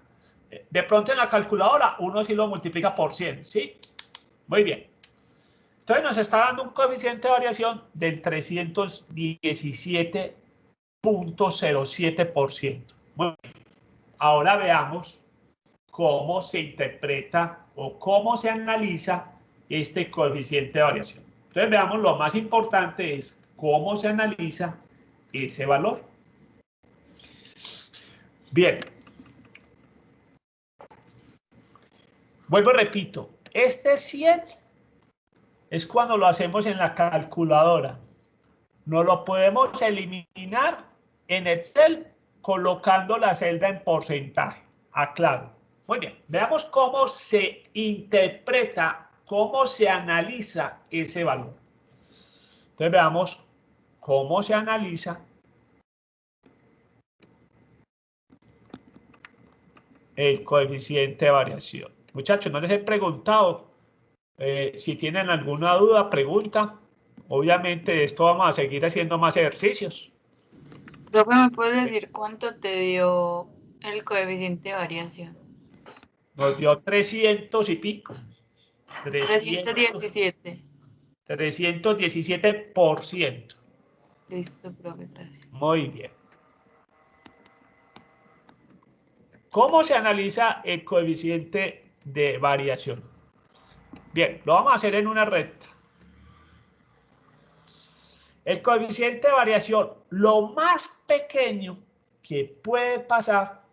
S1: De pronto en la calculadora uno sí lo multiplica por 100. ¿Sí? Muy bien. Entonces nos está dando un coeficiente de variación del 317.07%. Bueno, ahora veamos cómo se interpreta o cómo se analiza este coeficiente de variación. Entonces veamos, lo más importante es cómo se analiza ese valor. Bien. Vuelvo y repito, este 100 es cuando lo hacemos en la calculadora. No lo podemos eliminar en Excel colocando la celda en porcentaje. Aclaro. Muy bien, veamos cómo se interpreta, cómo se analiza ese valor. Entonces veamos cómo se analiza el coeficiente de variación. Muchachos, no les he preguntado si tienen alguna duda, pregunta. Obviamente de esto vamos a seguir haciendo más ejercicios.
S3: Profe, ¿me puedes decir cuánto te dio el coeficiente de variación?
S1: Nos dio 300 y pico.
S3: 317.
S1: 317%.
S3: Listo, profe, gracias.
S1: Muy bien. ¿Cómo se analiza el coeficiente de variación? Bien, lo vamos a hacer en una recta. El coeficiente de variación, lo más pequeño que puede pasar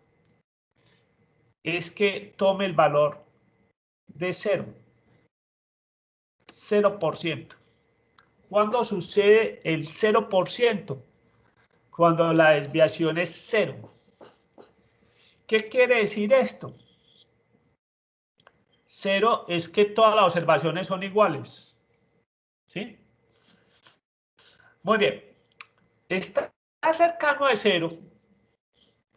S1: es que tome el valor de 0%. ¿Cuándo sucede el 0%? Cuando la desviación es 0. ¿Qué quiere decir esto? 0 es que todas las observaciones son iguales. ¿Sí? Muy bien. Está cercano de 0.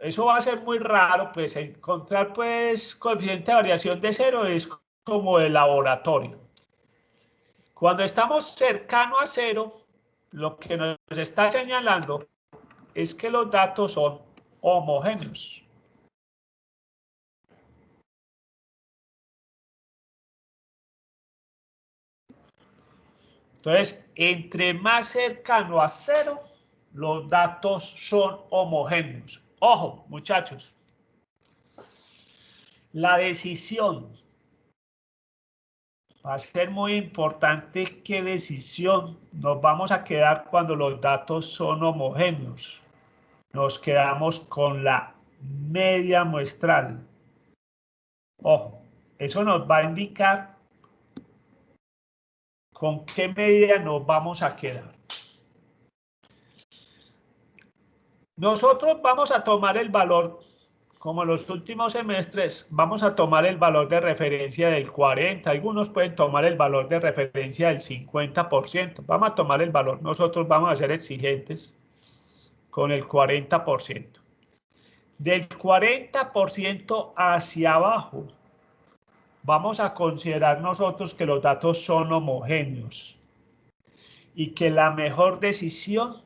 S1: Eso va a ser muy raro, pues encontrar pues coeficiente de variación de 0 es como de laboratorio. Cuando estamos cercano a 0, lo que nos está señalando es que los datos son homogéneos. Entonces, entre más cercano a 0, los datos son homogéneos. Ojo, muchachos. La decisión. Va a ser muy importante qué decisión nos vamos a quedar cuando los datos son homogéneos. Nos quedamos con la media muestral. Ojo, eso nos va a indicar con qué medida nos vamos a quedar. Nosotros vamos a tomar el valor, como en los últimos semestres, vamos a tomar el valor de referencia del 40%, algunos pueden tomar el valor de referencia del 50%, vamos a tomar el valor, nosotros vamos a ser exigentes con el 40%. Del 40% hacia abajo, vamos a considerar nosotros que los datos son homogéneos y que la mejor decisión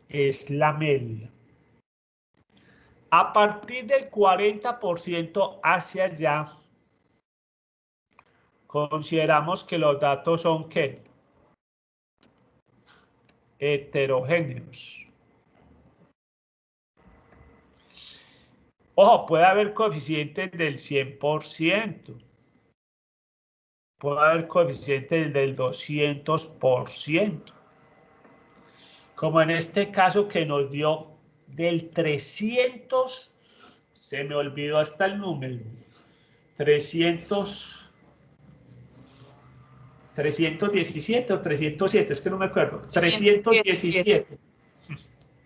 S1: es la media. A partir del 40% hacia allá, consideramos que los datos son ¿qué? Heterogéneos. Ojo, puede haber coeficientes del 100%. Puede haber coeficientes del 200%. Como en este caso que nos dio del 300, se me olvidó hasta el número, 317 o 307, es que no me acuerdo, 317,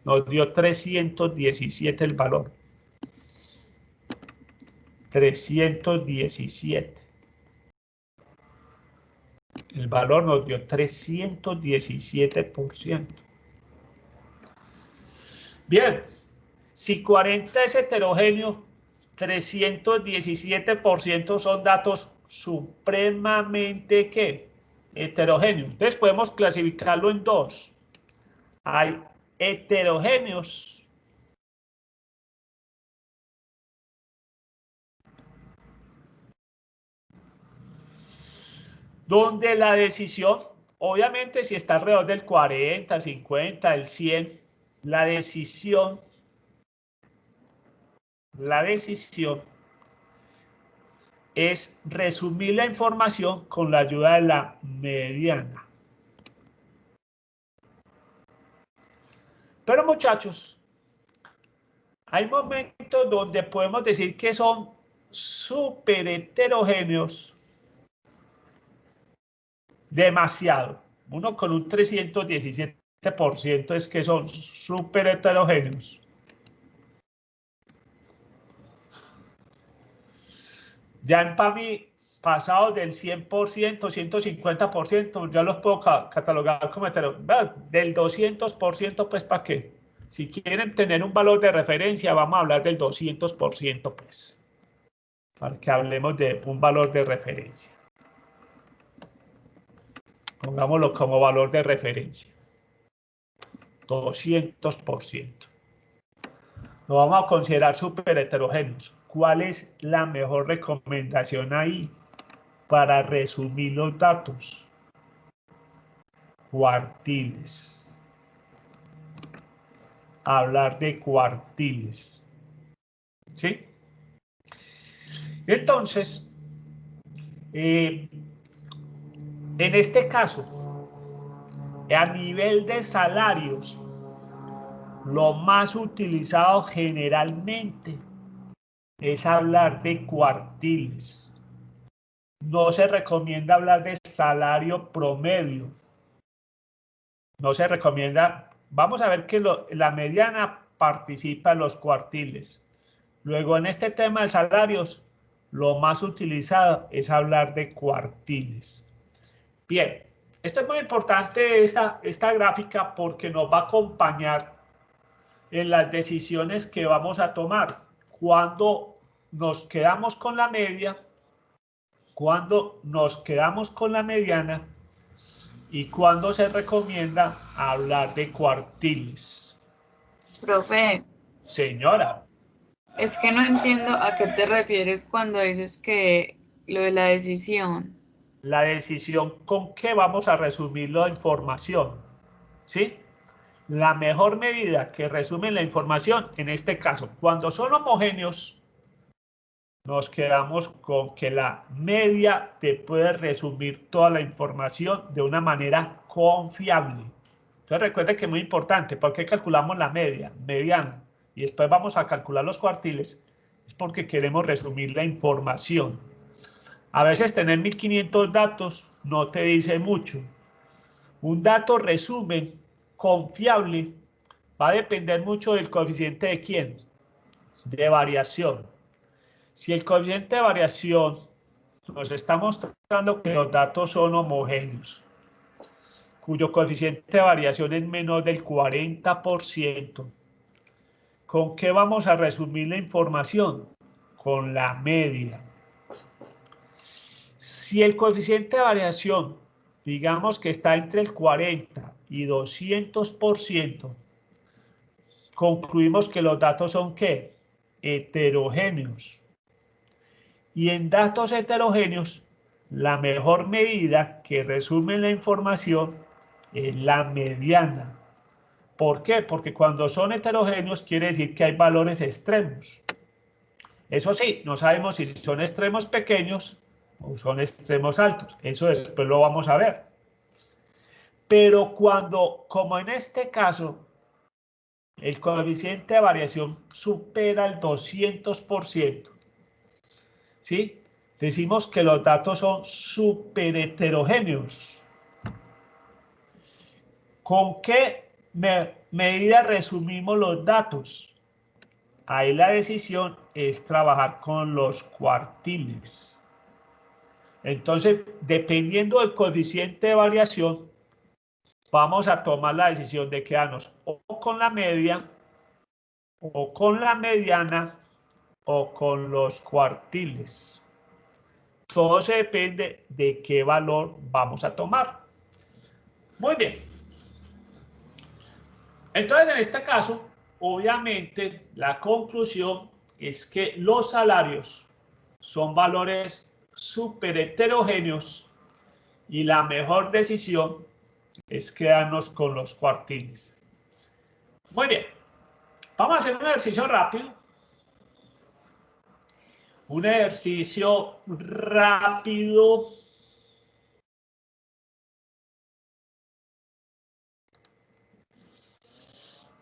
S1: nos dio 317 el valor, 317, el valor nos dio 317%. Bien, si 40 es heterogéneo, 317% son datos supremamente ¿qué? Heterogéneos. Entonces podemos clasificarlo en dos. Hay heterogéneos donde la decisión, obviamente si está alrededor del 40, 50, el 100, la decisión es resumir la información con la ayuda de la mediana. Pero muchachos, hay momentos donde podemos decir que son súper heterogéneos, demasiado. Uno con un 317% es que son súper heterogéneos. Ya en PAMI, pasados del 100%, 150%, ya los puedo catalogar como heterogéneos. Del 200%, pues, ¿para qué? Si quieren tener un valor de referencia, vamos a hablar del 200%, pues. Para que hablemos de un valor de referencia. Pongámoslo como valor de referencia. 200%. Lo vamos a considerar súper heterogéneos. ¿Cuál es la mejor recomendación ahí para resumir los datos? Cuartiles. Hablar de cuartiles. ¿Sí? Entonces, en este caso, a nivel de salarios, lo más utilizado generalmente es hablar de cuartiles. No se recomienda hablar de salario promedio. No se recomienda. Vamos a ver que la mediana participa en los cuartiles. Luego, en este tema de salarios, lo más utilizado es hablar de cuartiles. Bien, esto es muy importante, esta gráfica, porque nos va a acompañar en las decisiones que vamos a tomar. Cuando nos quedamos con la media, cuando nos quedamos con la mediana y cuando se recomienda hablar de cuartiles.
S3: Profe,
S1: Señora.
S3: es que no entiendo a qué te refieres cuando dices que lo de la decisión.
S1: La decisión con qué vamos a resumir la información, ¿sí? La mejor medida que resume la información, en este caso, cuando son homogéneos, nos quedamos con que la media te puede resumir toda la información de una manera confiable. Entonces recuerden que es muy importante, ¿por qué calculamos la media, mediana? Y después vamos a calcular los cuartiles, es porque queremos resumir la información. A veces tener 1500 datos no te dice mucho. Un dato resumen confiable va a depender mucho del coeficiente de ¿quién? De variación. Si el coeficiente de variación nos está mostrando que los datos son homogéneos, cuyo coeficiente de variación es menor del 40%, ¿con qué vamos a resumir la información? Con la media. Si el coeficiente de variación, digamos que está entre el 40 y 200%, concluimos que los datos son ¿qué? Heterogéneos. Y en datos heterogéneos, la mejor medida que resume la información es la mediana. ¿Por qué? Porque cuando son heterogéneos quiere decir que hay valores extremos. Eso sí, no sabemos si son extremos pequeños o son extremos altos. Eso después lo vamos a ver. Pero cuando, como en este caso, el coeficiente de variación supera el 200%, ¿sí? Decimos que los datos son súper heterogéneos. ¿Con qué medida resumimos los datos? Ahí la decisión es trabajar con los cuartiles. Entonces, dependiendo del coeficiente de variación, vamos a tomar la decisión de quedarnos o con la media, o con la mediana, o con los cuartiles. Todo se depende de qué valor vamos a tomar. Muy bien. Entonces, en este caso, obviamente, la conclusión es que los salarios son valores súper heterogéneos y la mejor decisión es quedarnos con los cuartiles. Muy bien. Vamos a hacer un ejercicio rápido. Un ejercicio rápido.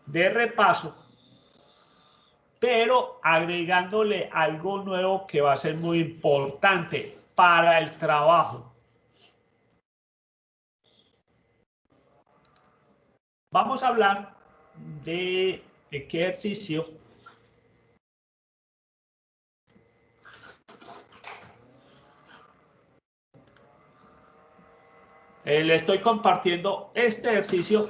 S1: De repaso, pero agregándole algo nuevo que va a ser muy importante para el trabajo. Vamos a hablar de qué ejercicio le estoy compartiendo este ejercicio.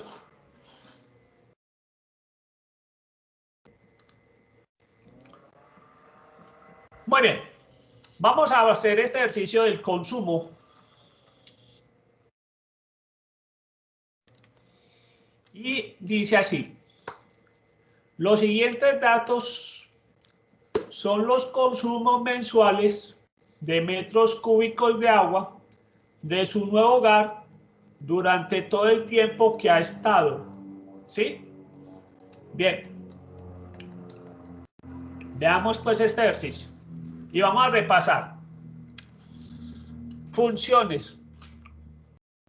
S1: Muy bien, vamos a hacer este ejercicio del consumo. Y dice así: los siguientes datos son los consumos mensuales de metros cúbicos de agua de su nuevo hogar durante todo el tiempo que ha estado. ¿Sí? Bien. Veamos pues este ejercicio. Y vamos a repasar. Funciones.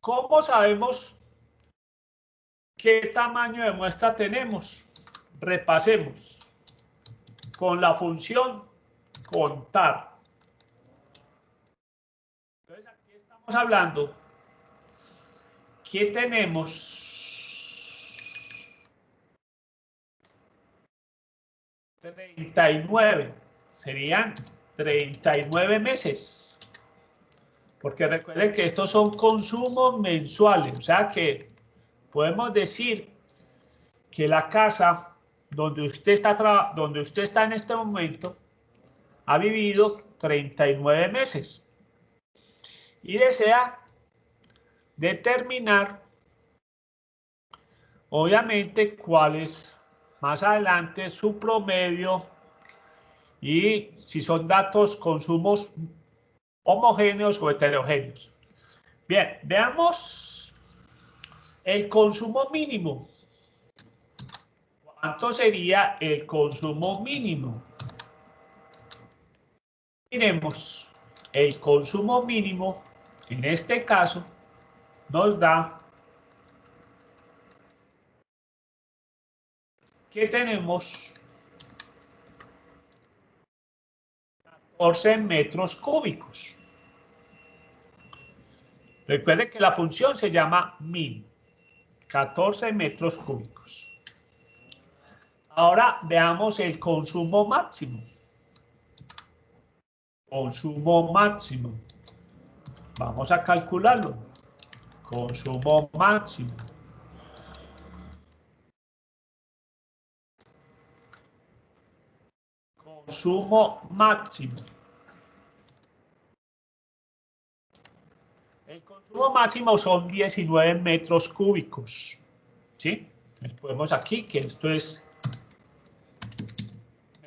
S1: ¿Cómo sabemos qué tamaño de muestra tenemos? Repasemos. Con la función contar. Entonces aquí estamos hablando que tenemos 39. Serían 39 meses. Porque recuerden que estos son consumos mensuales. O sea que podemos decir que la casa donde usted está en este momento ha vivido 39 meses y desea determinar, obviamente, cuál es más adelante su promedio y si son datos consumos homogéneos o heterogéneos. Bien, veamos el consumo mínimo. ¿Cuánto sería el consumo mínimo? miremos, el consumo mínimo, en este caso, nos da que tenemos 14 metros cúbicos. Recuerden que la función se llama min, 14 metros cúbicos. Ahora veamos el consumo máximo. Consumo máximo. Vamos a calcularlo. Consumo máximo. Consumo máximo. El consumo máximo son 19 metros cúbicos. ¿Sí? Les ponemos aquí que esto es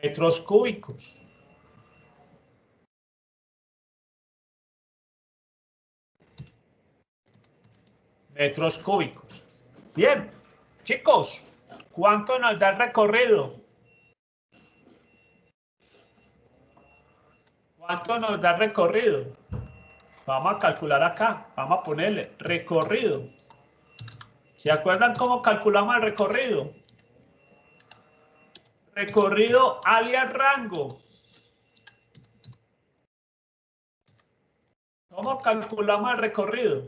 S1: metros cúbicos. Metros cúbicos. Bien, chicos, ¿cuánto nos da el recorrido? ¿Cuánto nos da el recorrido? Vamos a calcular acá, vamos a ponerle recorrido. ¿Se acuerdan cómo calculamos el recorrido? Recorrido alias rango. ¿Cómo calculamos el recorrido?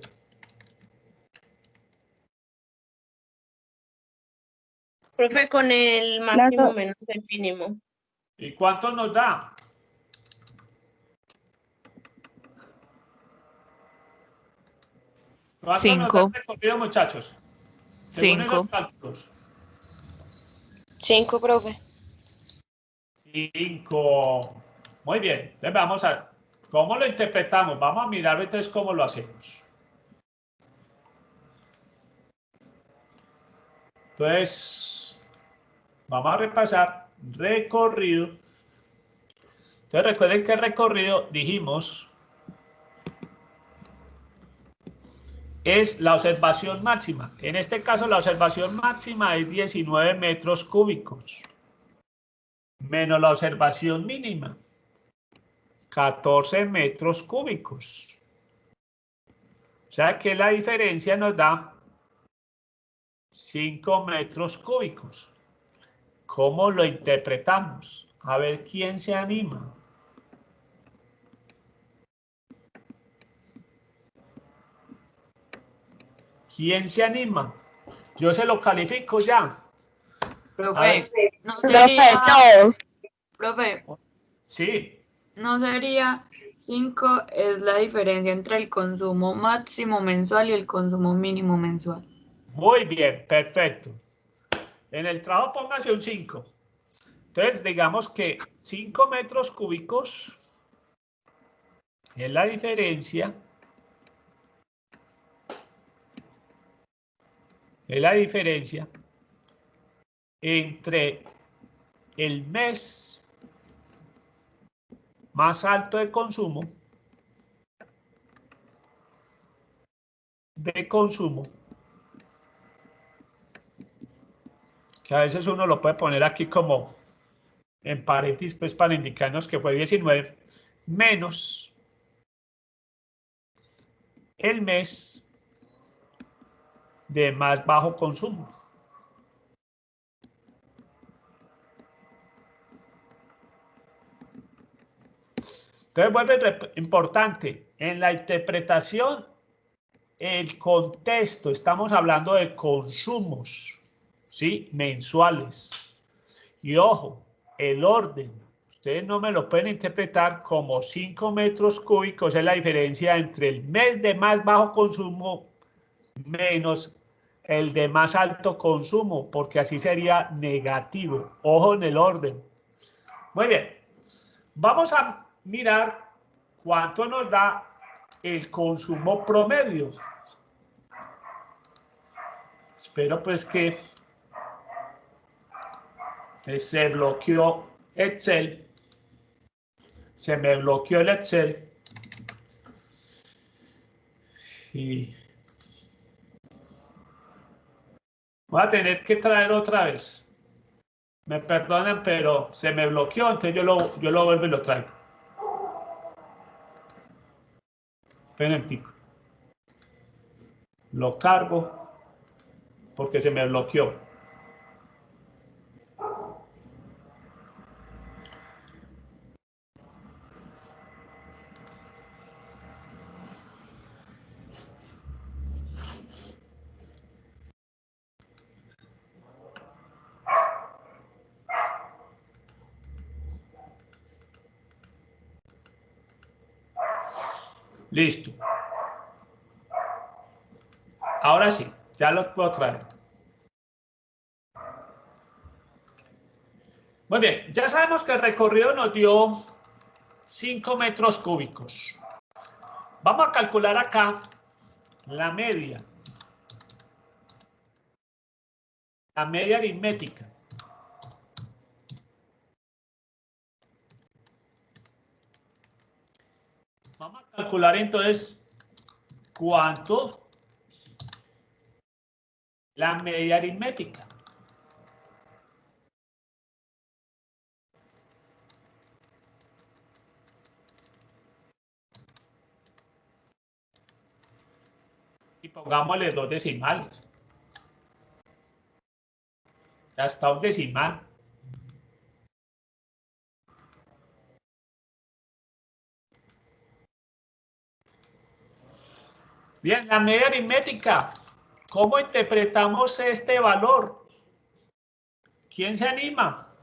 S2: Profe, con el máximo menos el mínimo.
S1: ¿Y cuánto nos da? ¿Cuánto nos da el recorrido, muchachos? Según esos cálculos.
S2: 5, profe.
S1: 5. Muy bien. Entonces vamos a... ¿Cómo lo interpretamos? Vamos a mirar entonces cómo lo hacemos. Entonces, vamos a repasar recorrido. Entonces recuerden que el recorrido, dijimos, es la observación máxima. En este caso, la observación máxima es 19 metros cúbicos, menos la observación mínima, 14 metros cúbicos. O sea que la diferencia nos da 5 metros cúbicos. ¿Cómo lo interpretamos? A ver quién se anima. ¿Quién se anima? Yo se lo califico ya.
S3: Profe, no sería... Profe.
S1: Sí.
S3: No sería 5 es la diferencia entre el consumo máximo mensual y el consumo mínimo mensual.
S1: Muy bien, perfecto. En el trabajo póngase un 5. Entonces, digamos que 5 metros cúbicos es la diferencia. Es la diferencia entre el mes más alto de consumo que a veces uno lo puede poner aquí como en paréntesis, pues para indicarnos que fue 19, menos el mes de más bajo consumo. Entonces vuelve importante, en la interpretación, el contexto, estamos hablando de consumos, ¿sí? Mensuales. Y ojo, el orden, ustedes no me lo pueden interpretar como 5 metros cúbicos, es la diferencia entre el mes de más bajo consumo menos el de más alto consumo, porque así sería negativo. Ojo en el orden. Muy bien. Vamos a mirar cuánto nos da el consumo promedio. Espero pues que se bloqueó Excel. Se me bloqueó el Excel. Y voy a tener que traer otra vez. Me perdonan, pero se me bloqueó, entonces yo lo vuelvo y lo traigo. Penentico. Lo cargo porque se me bloqueó. Listo. Ahora sí, ya lo puedo traer. Muy bien, ya sabemos que el recorrido nos dio 5 metros cúbicos. Vamos a calcular acá la media. La media aritmética. Vamos a calcular entonces cuánto la media aritmética. Y pongámosle 2 decimales. Ya está un decimal. Bien, la media aritmética. ¿Cómo interpretamos este valor? ¿Quién se anima?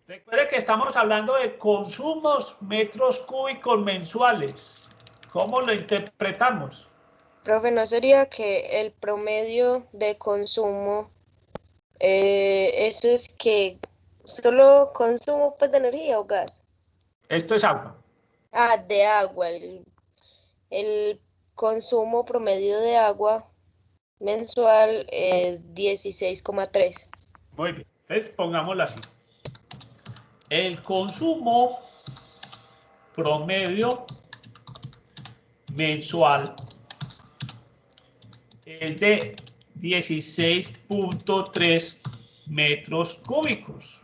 S1: Recuerde que estamos hablando de consumos metros cúbicos mensuales. ¿Cómo lo interpretamos?
S4: Profe, ¿no sería que el promedio de consumo, eso es que solo consumo pues, de energía o gas?
S1: Esto es agua.
S4: Ah, de agua. El consumo promedio de agua mensual es 16,3.
S1: Muy bien. Entonces, pongámoslo así. El consumo promedio mensual es de 16.3 metros cúbicos.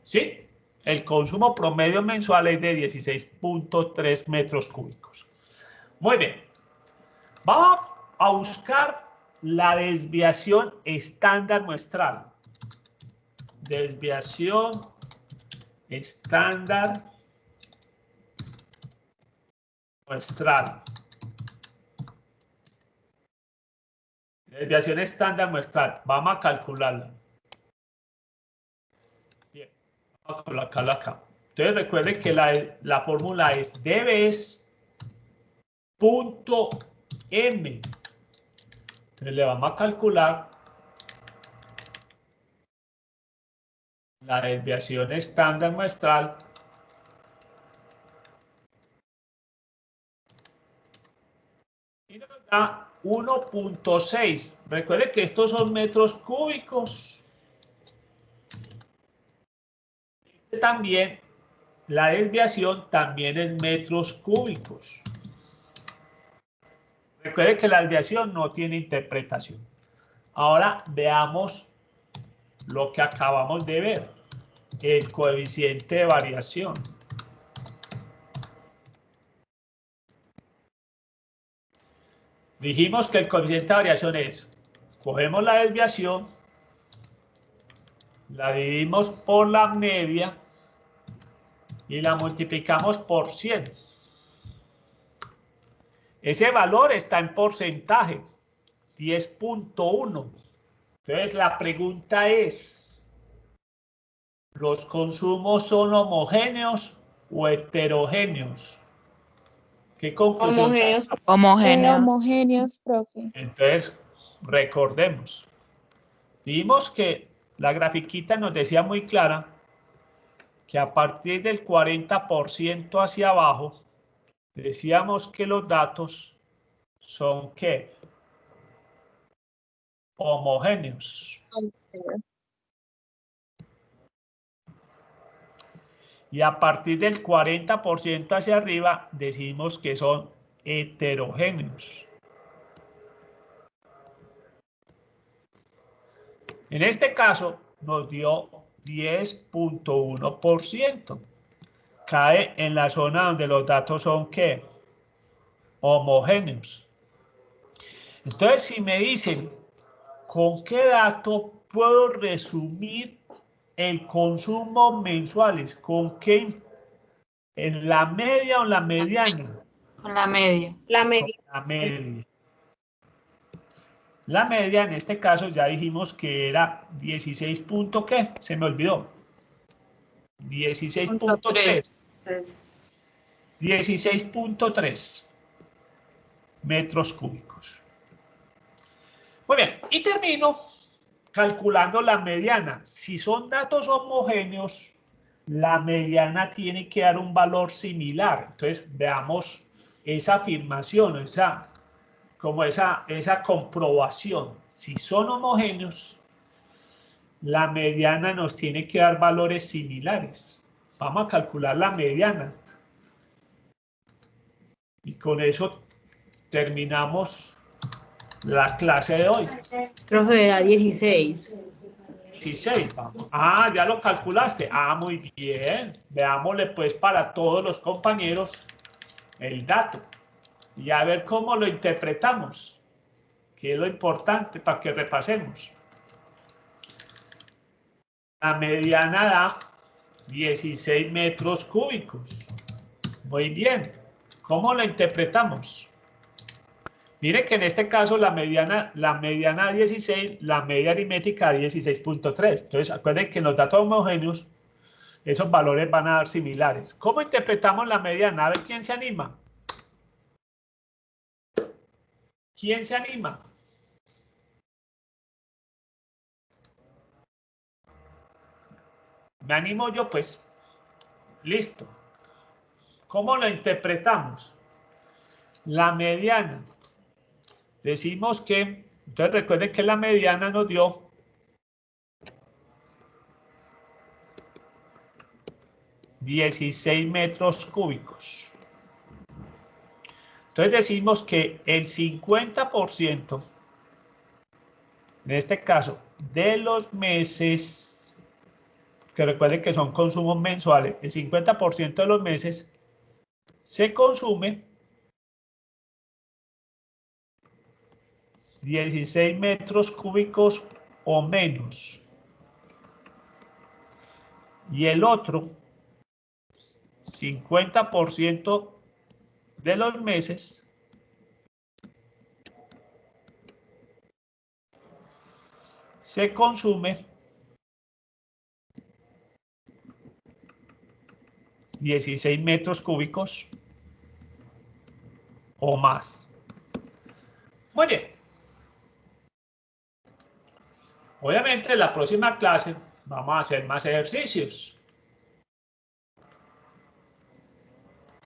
S1: ¿Sí? El consumo promedio mensual es de 16.3 metros cúbicos. Muy bien. Vamos a buscar la desviación estándar muestral. Desviación estándar muestral. Desviación estándar muestral. Vamos a calcularla. Bien. Vamos a colocarla acá. Entonces recuerden que la fórmula es dB es punto M. Entonces le vamos a calcular la desviación estándar muestral y nos da 1.6. Recuerde que estos son metros cúbicos. También la desviación también es metros cúbicos. Recuerde que la desviación no tiene interpretación. Ahora veamos lo que acabamos de ver, el coeficiente de variación. Dijimos que el coeficiente de variación es, cogemos la desviación, la dividimos por la media y la multiplicamos por 100. Ese valor está en porcentaje, 10.1. Entonces la pregunta es, ¿los consumos son homogéneos o heterogéneos? ¿Qué conclusión?
S2: Homogéneos.
S3: Homogéneo.
S2: Homogéneos, profe.
S1: Entonces, recordemos. Vimos que la grafiquita nos decía muy clara que a partir del 40% hacia abajo, decíamos que los datos son ¿qué? Homogéneos. Y a partir del 40% hacia arriba, decimos que son heterogéneos. En este caso, nos dio 10.1%. Cae en la zona donde los datos son ¿qué? homogéneos. Entonces, si me dicen con qué dato puedo resumir el consumo mensuales, ¿con qué? ¿En la media o en la mediana?
S3: Con la media.
S2: La media.
S1: La media. La media en este caso ya dijimos que era 16 punto ¿qué? Se me olvidó. 16.3. 16.3 metros cúbicos. Muy bien, y termino calculando la mediana. Si son datos homogéneos, la mediana tiene que dar un valor similar. Entonces, veamos esa afirmación, esa comprobación. Si son homogéneos, la mediana nos tiene que dar valores similares. Vamos a calcular la mediana. Y con eso terminamos la clase de hoy.
S3: Profe, da 16.
S1: 16, vamos. Ah, ya lo calculaste. Ah, muy bien. Veámosle pues para todos los compañeros el dato. Y a ver cómo lo interpretamos. Que es lo importante para que repasemos. La mediana da 16 metros cúbicos. Muy bien. ¿Cómo la interpretamos? Mire que en este caso la mediana 16, la media aritmética 16.3. Entonces, acuérdense que en los datos homogéneos esos valores van a dar similares. ¿Cómo interpretamos la mediana? A ver, ¿quién se anima? ¿Quién se anima? Me animo yo, pues. Listo. ¿Cómo lo interpretamos? La mediana. Decimos que, entonces recuerden que la mediana nos dio 16 metros cúbicos. Entonces decimos que el 50%, en este caso, de los meses, que recuerden que son consumos mensuales, el 50% de los meses se consume 16 metros cúbicos o menos. Y el otro 50% de los meses se consume 16 metros cúbicos o más. Muy bien. Obviamente en la próxima clase vamos a hacer más ejercicios.